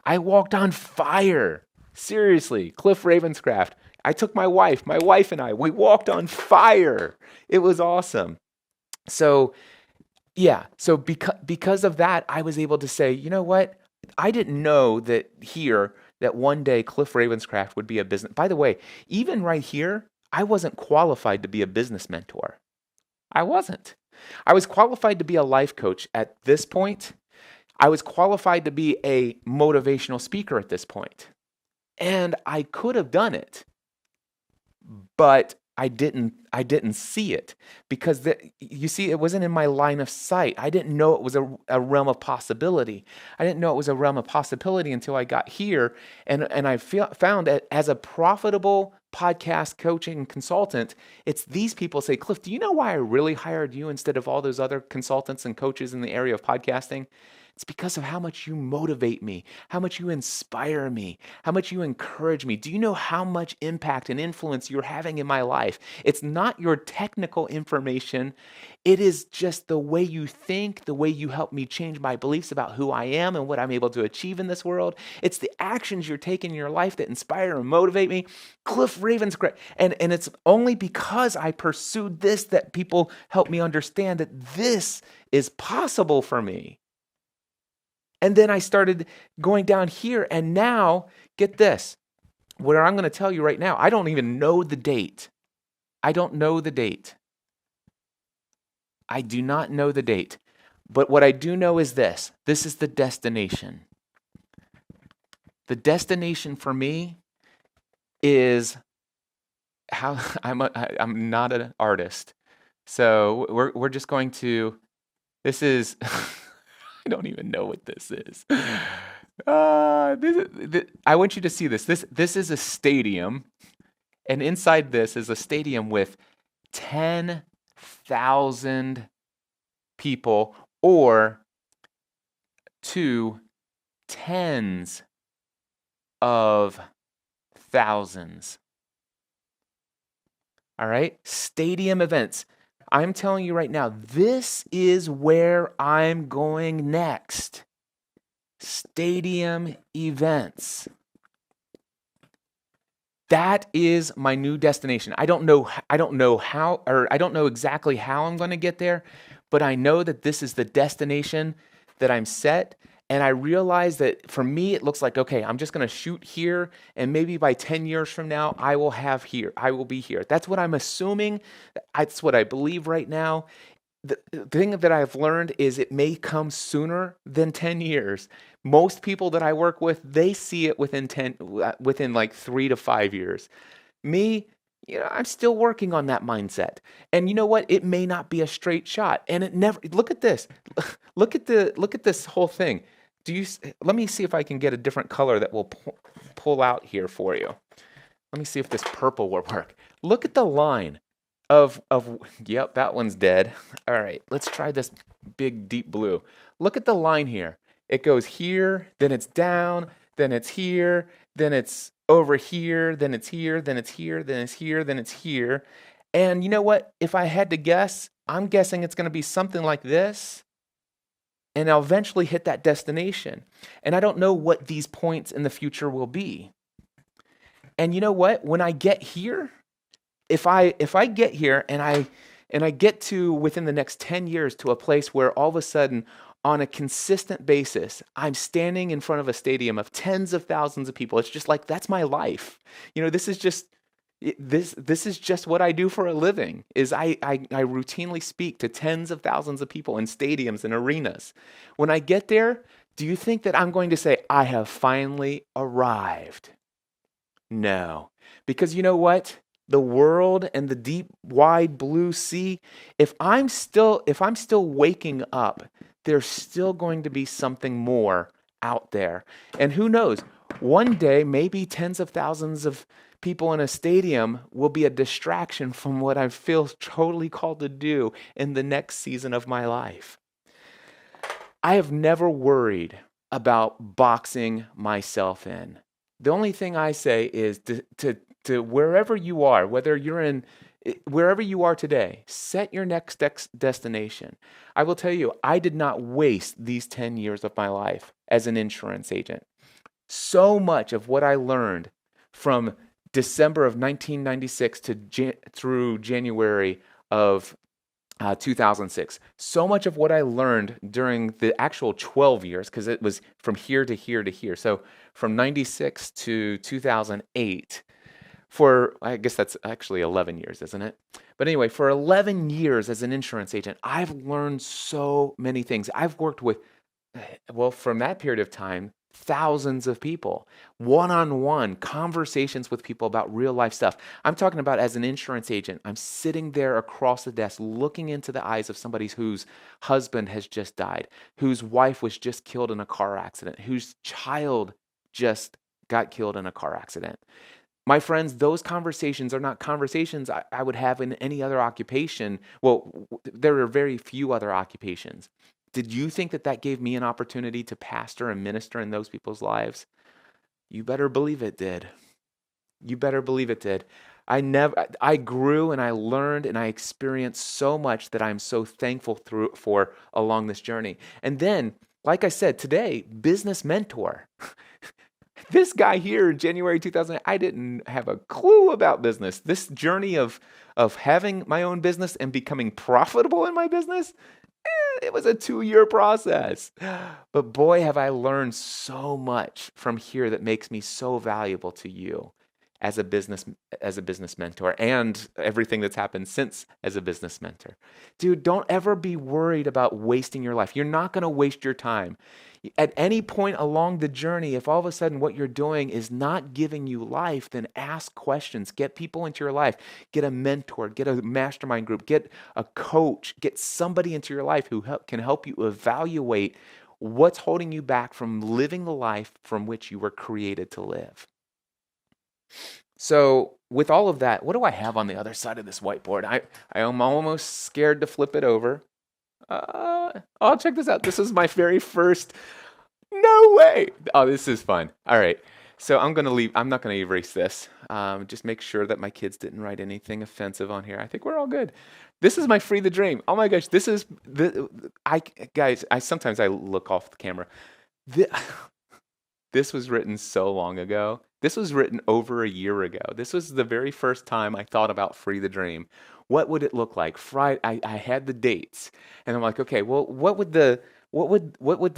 I walked on fire. Seriously, Cliff Ravenscraft. I took my wife and I, we walked on fire. It was awesome. So, yeah, so because of that, I was able to say, you know what? I didn't know that one day Cliff Ravenscraft would be a business. By the way, even right here, I wasn't qualified to be a business mentor. I wasn't. I was qualified to be a life coach at this point. I was qualified to be a motivational speaker at this point. And I could have done it, but I didn't see it because you see it wasn't in my line of sight. I didn't know it was a realm of possibility. I didn't know it was a realm of possibility until I got here and I found that as a profitable podcast coaching consultant, it's these people say, Cliff, do you know why I really hired you instead of all those other consultants and coaches in the area of podcasting? It's because of how much you motivate me, how much you inspire me, how much you encourage me. Do you know how much impact and influence you're having in my life? It's not your technical information. It is just the way you think, the way you help me change my beliefs about who I am and what I'm able to achieve in this world. It's the actions you're taking in your life that inspire and motivate me. Cliff Ravenscraft. And it's only because I pursued this that people help me understand that this is possible for me. And then I started going down here, and now, get this, what I'm going to tell you right now, I don't even know the date. I don't know the date. I do not know the date. But what I do know is this. This is the destination. The destination for me is how I'm not an artist. So we're just going to, this is I don't even know what this is. I want you to see this. This is a stadium, and inside this is a stadium with 10,000 people, or 2 tens of thousands. All right? Stadium events. I'm telling you right now, this is where I'm going next. Stadium events. That is my new destination. I don't know how, or I don't know exactly how I'm going to get there, but I know that this is the destination that I'm set. And I realize that for me, it looks like, okay, I'm just going to shoot here. And maybe by 10 years from now, I will be here. That's what I'm assuming. That's what I believe right now. The thing that I've learned is it may come sooner than 10 years. Most people that I work with, they see it within like 3 to 5 years. Me, I'm still working on that mindset. And you know what? It may not be a straight shot. And it never, look at this. Look at this whole thing. Let me see if I can get a different color that will pull out here for you. Let me see if this purple will work. Look at the line yep, that one's dead. All right, let's try this big deep blue. Look at the line here. It goes here, then it's down, then it's here, then it's over here, then it's here, then it's here, then it's here, then it's here. And you know what? If I had to guess, I'm guessing it's going to be something like this. And I'll eventually hit that destination. And I don't know what these points in the future will be. And you know what? When I get here, if I get here and I get to within the next 10 years to a place where all of a sudden on a consistent basis, I'm standing in front of a stadium of tens of thousands of people. It's just like, that's my life. This is just what I do for a living, is I routinely speak to tens of thousands of people in stadiums and arenas. When I get there, do you think that I'm going to say, I have finally arrived? No, because you know what? The world and the deep, wide blue sea, if I'm still waking up, there's still going to be something more out there. And who knows, one day, maybe tens of thousands of people in a stadium will be a distraction from what I feel totally called to do in the next season of my life. I have never worried about boxing myself in. The only thing I say is to wherever you are, wherever you are today, set your next destination. I will tell you, I did not waste these 10 years of my life as an insurance agent. So much of what I learned from December of 1996 through January of 2006. So much of what I learned during the actual 12 years, because it was from here to here to here. So from 96 to 2008, for, I guess that's actually 11 years, isn't it? But anyway, for 11 years as an insurance agent, I've learned so many things. I've worked with, well, from that period of time, thousands of people, one-on-one conversations with people about real life stuff. I'm talking about as an insurance agent, I'm sitting there across the desk looking into the eyes of somebody whose husband has just died, whose wife was just killed in a car accident, whose child just got killed in a car accident. My friends, those conversations are not conversations I would have in any other occupation. Well, there are very few other occupations. Did you think that that gave me an opportunity to pastor and minister in those people's lives? You better believe it did. You better believe it did. I grew and I learned and I experienced so much that I'm so thankful for along this journey. And then, like I said, today, business mentor. This guy here in January 2000, I didn't have a clue about business. This journey of having my own business and becoming profitable in my business, it was a 2-year process. But boy, have I learned so much from here that makes me so valuable to you as a business mentor, and everything that's happened since as a business mentor. Dude, don't ever be worried about wasting your life. You're not going to waste your time. At any point along the journey, if all of a sudden what you're doing is not giving you life, then ask questions. Get people into your life. Get a mentor. Get a mastermind group. Get a coach. Get somebody into your life who can help you evaluate what's holding you back from living the life from which you were created to live. So with all of that, what do I have on the other side of this whiteboard? I am almost scared to flip it over. Oh, check this out. This is my very first. No way. Oh, this is fun. All right. So I'm going to leave. I'm not going to erase this. Just make sure that my kids didn't write anything offensive on here. I think we're all good. This is my Free the Dream. Oh my gosh. This is guys, sometimes I look off the camera. This was written so long ago. This was written over a year ago. This was the very first time I thought about Free the Dream. What would it look like? Friday, I had the dates, and I'm like, okay, well, what would the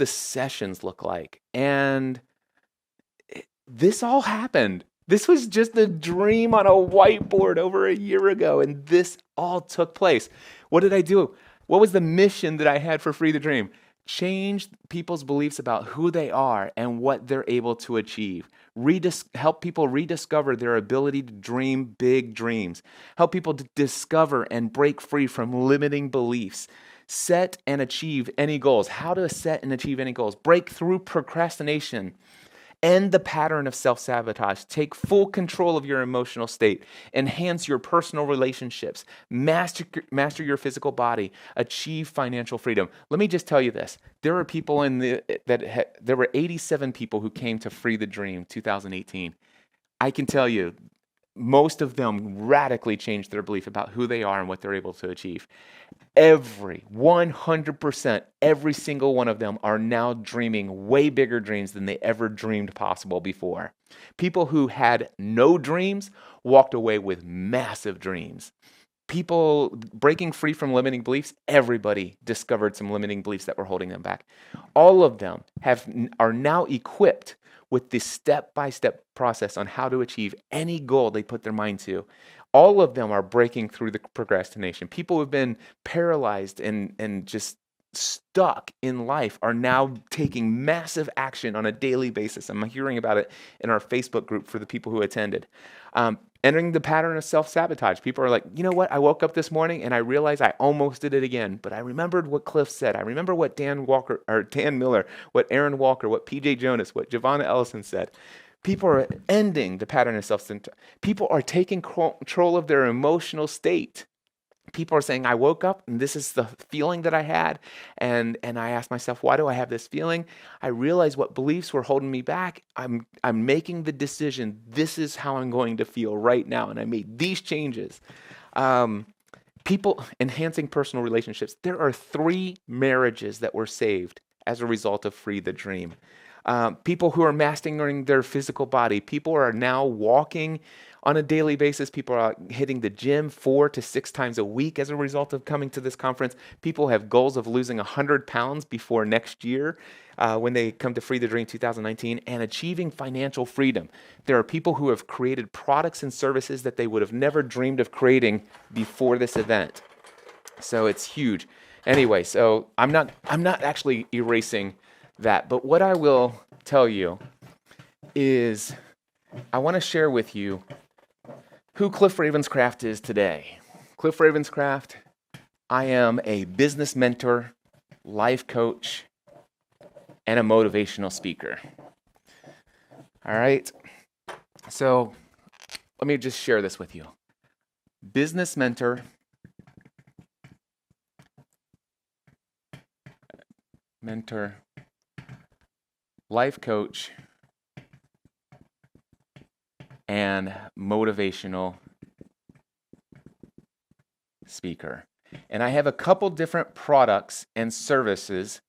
sessions look like? And this all happened. This was just a dream on a whiteboard over a year ago, and this all took place. What did I do? What was the mission that I had for Free the Dream? Change people's beliefs about who they are and what they're able to achieve. Help people rediscover their ability to dream big dreams. Help people to discover and break free from limiting beliefs. Set and achieve any goals. How to set and achieve any goals. Break through procrastination. End the pattern of self-sabotage. Take full control of your emotional state. Enhance your personal relationships. Master your physical body. Achieve financial freedom. Let me just tell you this. There are people there were 87 people who came to Free the Dream 2018. I can tell you, most of them radically changed their belief about who they are and what they're able to achieve. 100%, every single one of them are now dreaming way bigger dreams than they ever dreamed possible before. People who had no dreams walked away with massive dreams. People breaking free from limiting beliefs, everybody discovered some limiting beliefs that were holding them back. All of them are now equipped with this step-by-step process on how to achieve any goal they put their mind to. All of them are breaking through the procrastination. People who have been paralyzed and just stuck in life are now taking massive action on a daily basis. I'm hearing about it in our Facebook group for the people who attended. Entering the pattern of self-sabotage. People are like, you know what? I woke up this morning and I realized I almost did it again, but I remembered what Cliff said. I remember what Dan Miller, what Aaron Walker, what PJ Jonas, what Giovanna Ellison said. People are ending the pattern of self-sabotage. People are taking control of their emotional state. People are saying, I woke up and this is the feeling that I had. And I asked myself, why do I have this feeling? I realized what beliefs were holding me back. I'm making the decision. This is how I'm going to feel right now. And I made these changes. People enhancing personal relationships. There are 3 marriages that were saved as a result of Free the Dream. people who are mastering their physical body. People are now walking on a daily basis. People are hitting the gym 4 to 6 times a week as a result of coming to this conference. People have goals of losing 100 pounds before next year when they come to Free the Dream 2019 and achieving financial freedom. There are people who have created products and services that they would have never dreamed of creating before this event. So it's huge. Anyway, so I'm not actually erasing that, but what I will tell you is I want to share with you who Cliff Ravenscraft is today. Cliff Ravenscraft, I am a business mentor, life coach, and a motivational speaker. All right. So let me just share this with you. Business mentor, life coach, and motivational speaker. And I have a couple different products and services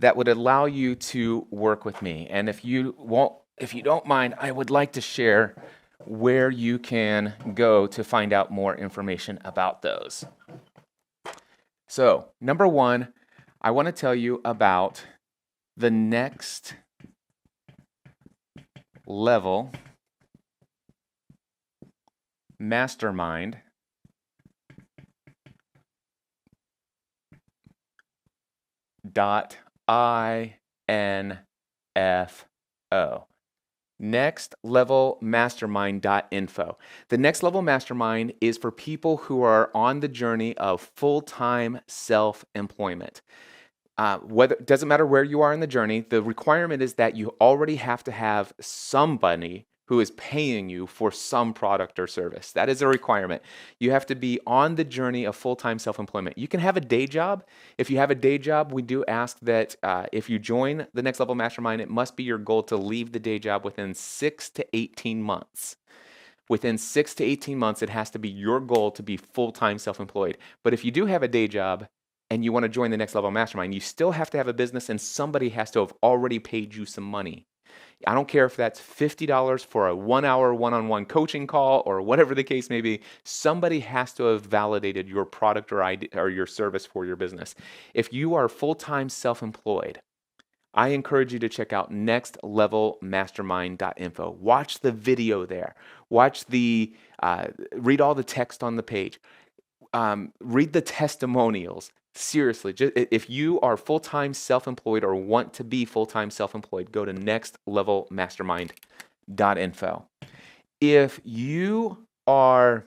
that would allow you to work with me. And if you don't mind, I would like to share where you can go to find out more information about those. So, number one, I want to tell you about the Next Level Mastermind .info. Next Level Mastermind.info. The Next Level Mastermind is for people who are on the journey of full-time self-employment. It doesn't matter where you are in the journey, the requirement is that you already have to have somebody who is paying you for some product or service. That is a requirement. You have to be on the journey of full-time self-employment. You can have a day job. If you have a day job, we do ask that if you join the Next Level Mastermind, it must be your goal to leave the day job within 6 to 18 months. Within 6 to 18 months, it has to be your goal to be full-time self-employed. But if you do have a day job and you want to join the Next Level Mastermind, you still have to have a business and somebody has to have already paid you some money. I don't care if that's $50 for a 1-hour one-on-one coaching call or whatever the case may be. Somebody has to have validated your product or your service for your business. If you are full-time self-employed, I encourage you to check out nextlevelmastermind.info. Watch the video there. Read all the text on the page. Read the testimonials. Seriously, if you are full-time self-employed or want to be full-time self-employed, go to nextlevelmastermind.info. If you are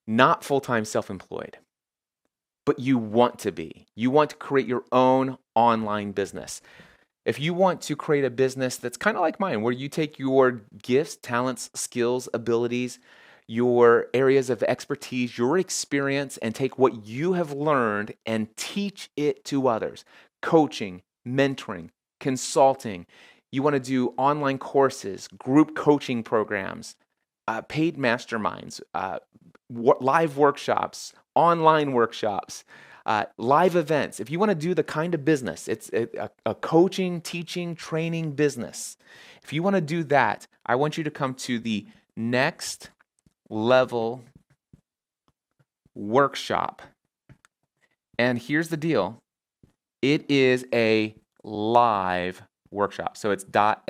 not full-time self-employed, but you want to create your own online business. If you want to create a business that's kind of like mine, where you take your gifts, talents, skills, abilities, your areas of expertise, your experience, and take what you have learned and teach it to others. Coaching, mentoring, consulting. You want to do online courses, group coaching programs, paid masterminds, live workshops, online workshops, live events. If you want to do the kind of business, it's a coaching, teaching, training business. If you want to do that, I want you to come to the Next Level Workshop. And here's the deal. It is a live workshop. So it's .live.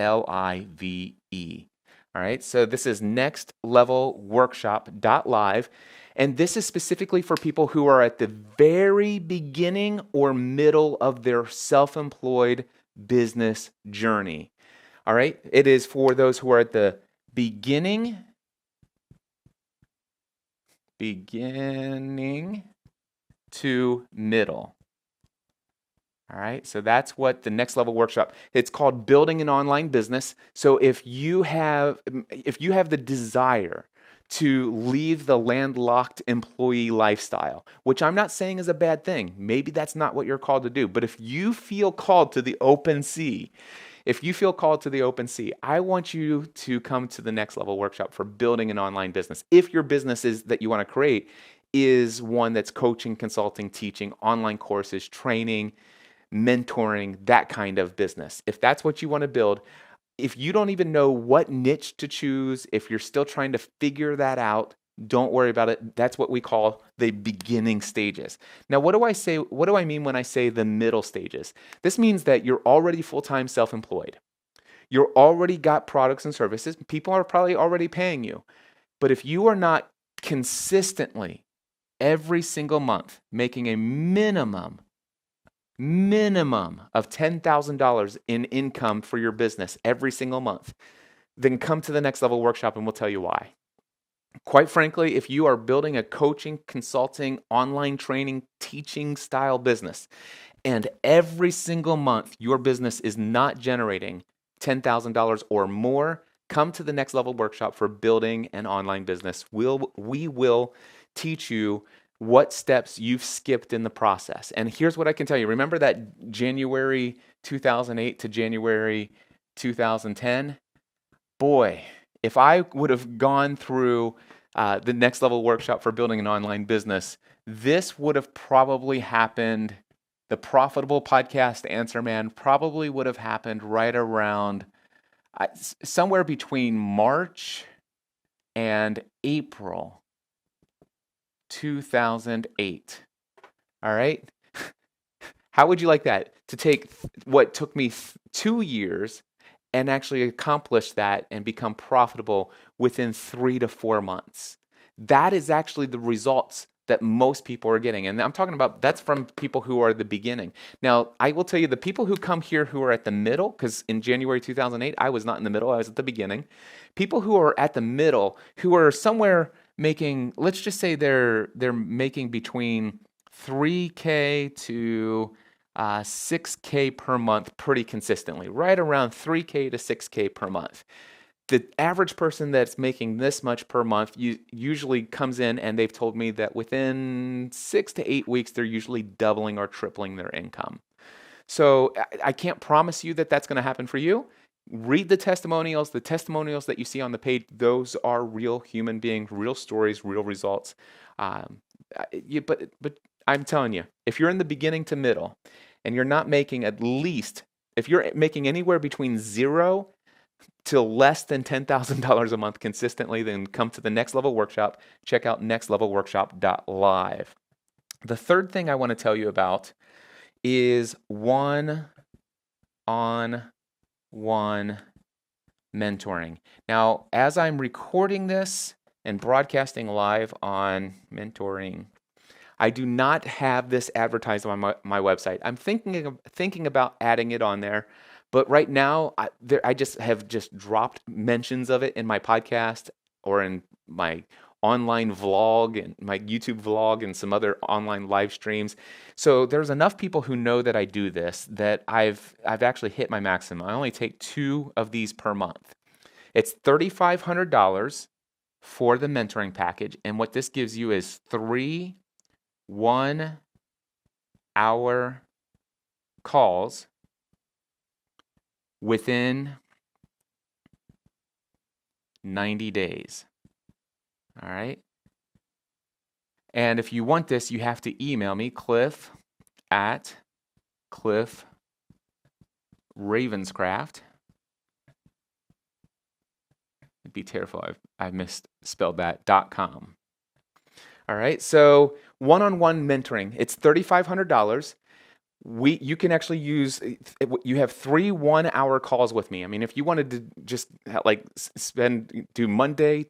All right. So this is Next Level Workshop.live. And this is specifically for people who are at the very beginning or middle of their self-employed business journey. All right. It is for those who are at the beginning to middle. All right, so that's what the Next Level Workshop. It's called Building an Online Business. So if you have the desire to leave the landlocked employee lifestyle, which I'm not saying is a bad thing. Maybe that's not what you're called to do. But if you feel called to the open sea, I want you to come to the Next Level Workshop for building an online business. If your business that you want to create is one that's coaching, consulting, teaching, online courses, training, mentoring, that kind of business. If that's what you want to build, if you don't even know what niche to choose, if you're still trying to figure that out, don't worry about it. That's what we call the beginning stages. Now, what do I say? What do I mean when I say the middle stages? This means that you're already full-time self-employed. You're already got products and services. People are probably already paying you. But if you are not consistently every single month making a minimum of $10,000 in income for your business every single month, then come to the Next Level Workshop and we'll tell you why. Quite frankly, if you are building a coaching, consulting, online training, teaching style business, and every single month your business is not generating $10,000 or more, come to the Next Level Workshop for building an online business. We will teach you what steps you've skipped in the process. And here's what I can tell you. Remember that January 2008 to January 2010? Boy, if I would have gone through the Next Level Workshop for building an online business, this would have probably happened. The Profitable Podcast Answer Man probably would have happened right around somewhere between March and April 2008. All right? How would you like that? To take what took me 2 years and actually accomplish that and become profitable within 3 to 4 months. That is actually the results that most people are getting. And I'm talking about, that's from people who are at the beginning. Now, I will tell you, the people who come here who are at the middle, because in January 2008, I was not in the middle, I was at the beginning. People who are at the middle, who are somewhere making, let's just say they're making between 3K to 6K per month pretty consistently, right around 3K to 6K per month. The average person that's making this much per month usually comes in and they've told me that within 6 to 8 weeks, they're usually doubling or tripling their income. So I can't promise you that that's going to happen for you. Read the testimonials that you see on the page. Those are real human beings, real stories, real results. But I'm telling you, if you're in the beginning to middle and you're not making if you're making anywhere between 0 to less than $10,000 a month consistently, then come to the Next Level Workshop. Check out nextlevelworkshop.live. The third thing I want to tell you about is one-on-one mentoring. Now, as I'm recording this and broadcasting live on mentoring, I do not have this advertised on my website. I'm thinking about adding it on there, but right now I just have dropped mentions of it in my podcast or in my online vlog and my YouTube vlog and some other online live streams. So there's enough people who know that I do this that I've actually hit my maximum. I only take 2 of these per month. It's $3,500 for the mentoring package, and what this gives you is 3 1-hour calls within 90 days. All right? And if you want this, you have to email me, Cliff@CliffRavenscraft. It'd be terrible. I misspelled that, .com. All right, so one-on-one mentoring, it's $3,500. You can actually you have 3 1-hour calls with me. I mean, if you wanted to just do Monday,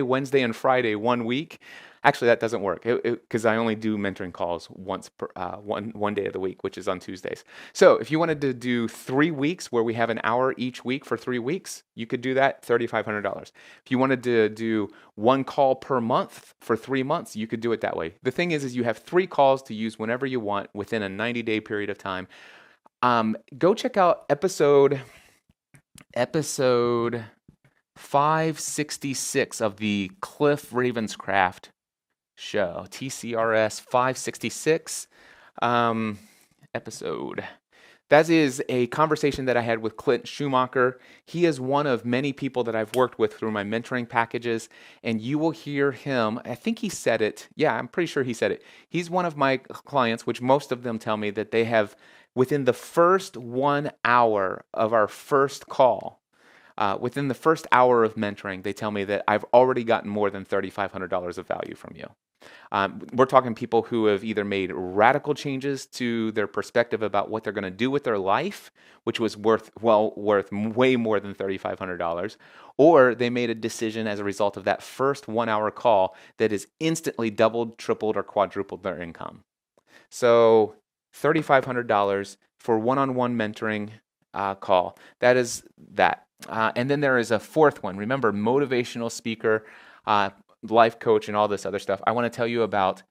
Wednesday, and Friday 1 week, actually that doesn't work because I only do mentoring calls once per one day of the week, which is on Tuesdays. So if you wanted to do 3 weeks where we have an hour each week for 3 weeks, you could do that, $3,500. If you wanted to do 1 call per month for 3 months, you could do it that way. The thing is you have 3 calls to use whenever you want within a 90-day period of time. Go check out episode 566 of the Cliff Ravenscraft show, TCRS 566 episode. That is a conversation that I had with Clint Schumacher. He is one of many people that I've worked with through my mentoring packages, and you will hear him. I think he said it. Yeah, I'm pretty sure he said it. He's one of my clients, which most of them tell me that they have within the first 1 hour of our first call, within the first hour of mentoring, they tell me that I've already gotten more than $3,500 of value from you. We're talking people who have either made radical changes to their perspective about what they're going to do with their life, which was worth way more than $3,500, or they made a decision as a result of that first 1 hour call that has instantly doubled, tripled, or quadrupled their income. So $3,500 for one-on-one mentoring call. That is that. And then there is a fourth one. Remember, motivational speaker, life coach, and all this other stuff. I want to tell you about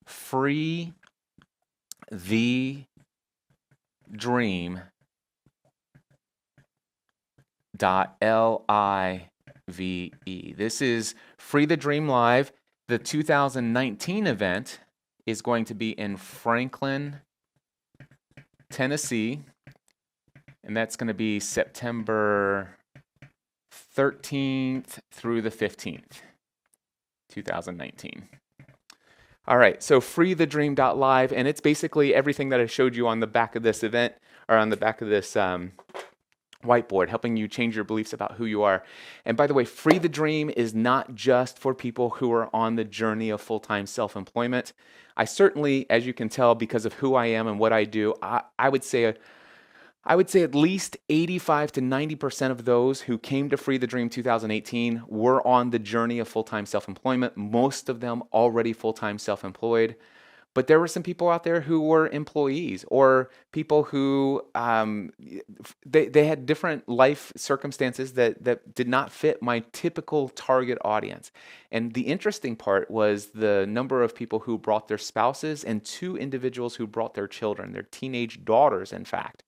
freethedream.live. This is Free the Dream Live. The 2019 event is going to be in Franklin, Tennessee, and that's going to be September 13th through the 15th, 2019. All right, so freethedream.live, and it's basically everything that I showed you on the back of this event, or on the back of this whiteboard, helping you change your beliefs about who you are. And by the way, Free the Dream is not just for people who are on the journey of full-time self-employment. I certainly, as you can tell, because of who I am and what I do, I would say at least 85 to 90% of those who came to Free the Dream 2018 were on the journey of full-time self-employment, most of them already full-time self-employed. But there were some people out there who were employees, or people who they had different life circumstances that did not fit my typical target audience. And the interesting part was the number of people who brought their spouses, and 2 individuals who brought their children, their teenage daughters, in fact.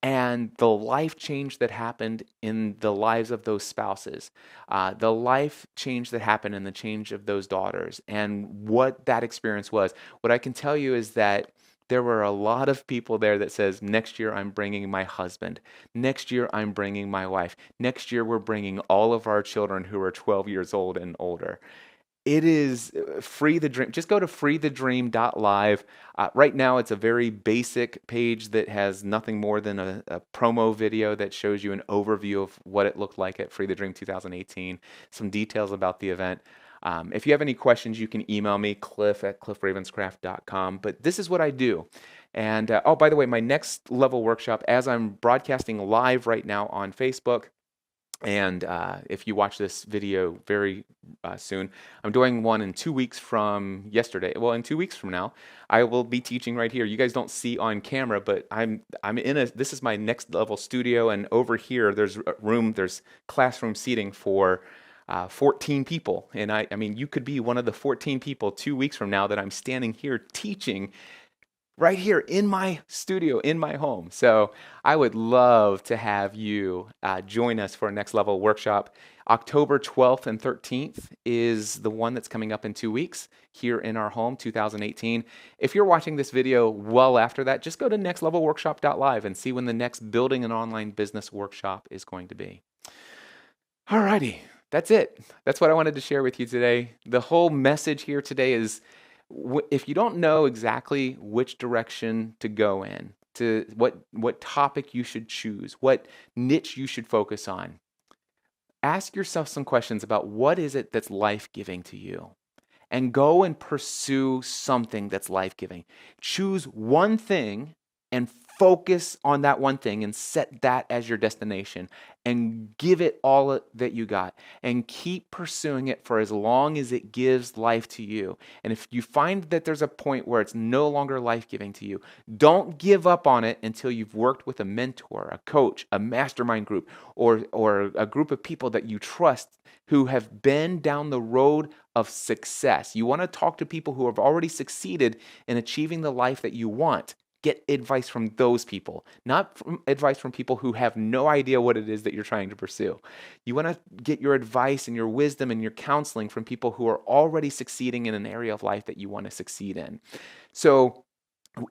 And the life change that happened in the lives of those spouses, the life change that happened in the change of those daughters, and what that experience was. What I can tell you is that there were a lot of people there that says, next year I'm bringing my husband. Next year I'm bringing my wife. Next year we're bringing all of our children who are 12 years old and older. It is Free the Dream. Just go to freethedream.live. Right now, it's a very basic page that has nothing more than a promo video that shows you an overview of what it looked like at Free the Dream 2018, some details about the event. If you have any questions, you can email me, cliff@cliffravenscraft.com. But this is what I do. And oh, by the way, my next level workshop, as I'm broadcasting live right now on Facebook, and if you watch this video very soon, I'm doing one in 2 weeks from yesterday. Well, in 2 weeks from now, I will be teaching right here. You guys don't see on camera, but I'm in this is my next level studio, and over here there's classroom seating for 14 people. And I mean, you could be one of the 14 people 2 weeks from now that I'm standing here teaching right here in my studio, in my home. So I would love to have you join us for a next level workshop. October 12th and 13th is the one that's coming up in 2 weeks here in our home, 2018. If you're watching this video well after that, just go to nextlevelworkshop.live and see when the next Building an Online Business workshop is going to be. Alrighty, that's it. That's what I wanted to share with you today. The whole message here today is, if you don't know exactly which direction to go in, to what topic you should choose, what niche you should focus on, ask yourself some questions about what is it that's life-giving to you, and go and pursue something that's life-giving. Choose one thing and focus on that one thing and set that as your destination, and give it all that you got, and keep pursuing it for as long as it gives life to you. And if you find that there's a point where it's no longer life-giving to you, don't give up on it until you've worked with a mentor, a coach, a mastermind group, or a group of people that you trust who have been down the road of success. You want to talk to people who have already succeeded in achieving the life that you want. Get advice from those people, not advice from people who have no idea what it is that you're trying to pursue. You want to get your advice and your wisdom and your counseling from people who are already succeeding in an area of life that you want to succeed in. So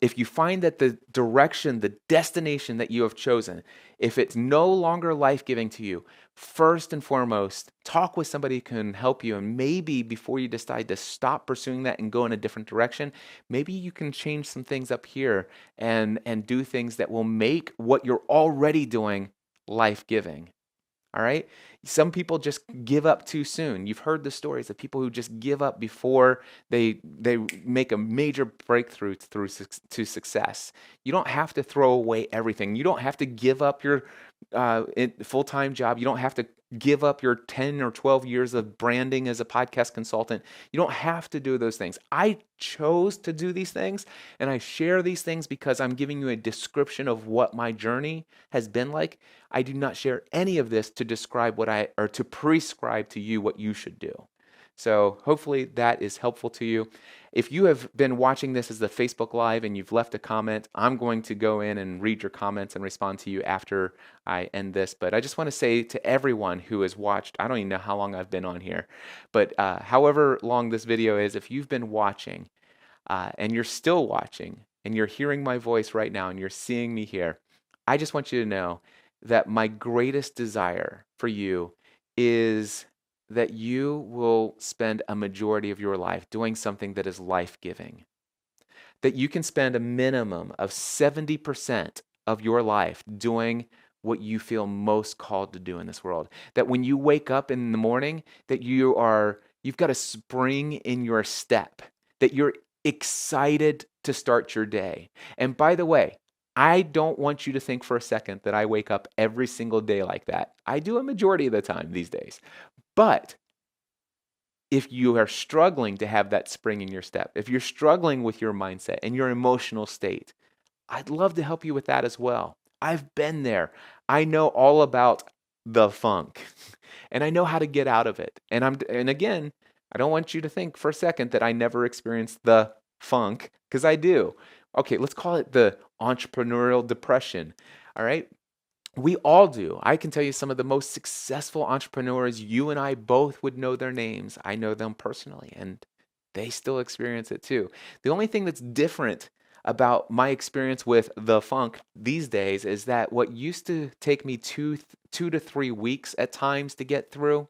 if you find that the direction, the destination that you have chosen, if it's no longer life-giving to you, first and foremost, talk with somebody who can help you. And maybe before you decide to stop pursuing that and go in a different direction, maybe you can change some things up here and do things that will make what you're already doing life-giving. All right. Some people just give up too soon. You've heard the stories of people who just give up before they make a major breakthrough to success. You don't have to throw away everything. You don't have to give up your full-time job. You don't have to give up your 10 or 12 years of branding as a podcast consultant. You don't have to do those things. I chose to do these things, and I share these things because I'm giving you a description of what my journey has been like. I do not share any of this to describe or to prescribe to you what you should do. So hopefully that is helpful to you. If you have been watching this as the Facebook Live and you've left a comment, I'm going to go in and read your comments and respond to you after I end this. But I just want to say to everyone who has watched, I don't even know how long I've been on here, but however long this video is, if you've been watching and you're still watching and you're hearing my voice right now and you're seeing me here, I just want you to know that my greatest desire for you is that you will spend a majority of your life doing something that is life-giving. That you can spend a minimum of 70% of your life doing what you feel most called to do in this world. That when you wake up in the morning, that you've got a spring in your step, that you're excited to start your day. And by the way, I don't want you to think for a second that I wake up every single day like that. I do a majority of the time these days. But if you are struggling to have that spring in your step, if you're struggling with your mindset and your emotional state, I'd love to help you with that as well. I've been there. I know all about the funk and I know how to get out of it. And again, I don't want you to think for a second that I never experienced the funk, because I do. Okay, let's call it the entrepreneurial depression. All right. We all do. I can tell you some of the most successful entrepreneurs, you and I both would know their names. I know them personally, and they still experience it too. The only thing that's different about my experience with the funk these days is that what used to take me 2 to 3 weeks at times to get through,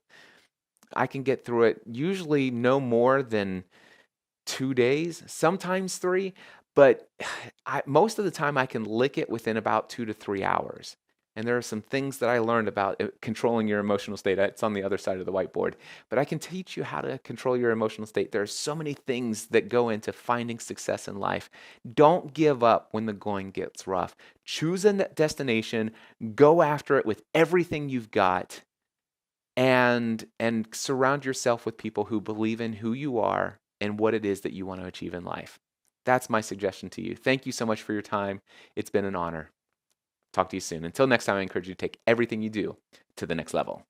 I can get through it usually no more than 2 days, sometimes three, but most of the time I can lick it within about 2 to 3 hours. And there are some things that I learned about controlling your emotional state. It's on the other side of the whiteboard. But I can teach you how to control your emotional state. There are so many things that go into finding success in life. Don't give up when the going gets rough. Choose a destination, go after it with everything you've got, and surround yourself with people who believe in who you are and what it is that you want to achieve in life. That's my suggestion to you. Thank you so much for your time. It's been an honor. Talk to you soon. Until next time, I encourage you to take everything you do to the next level.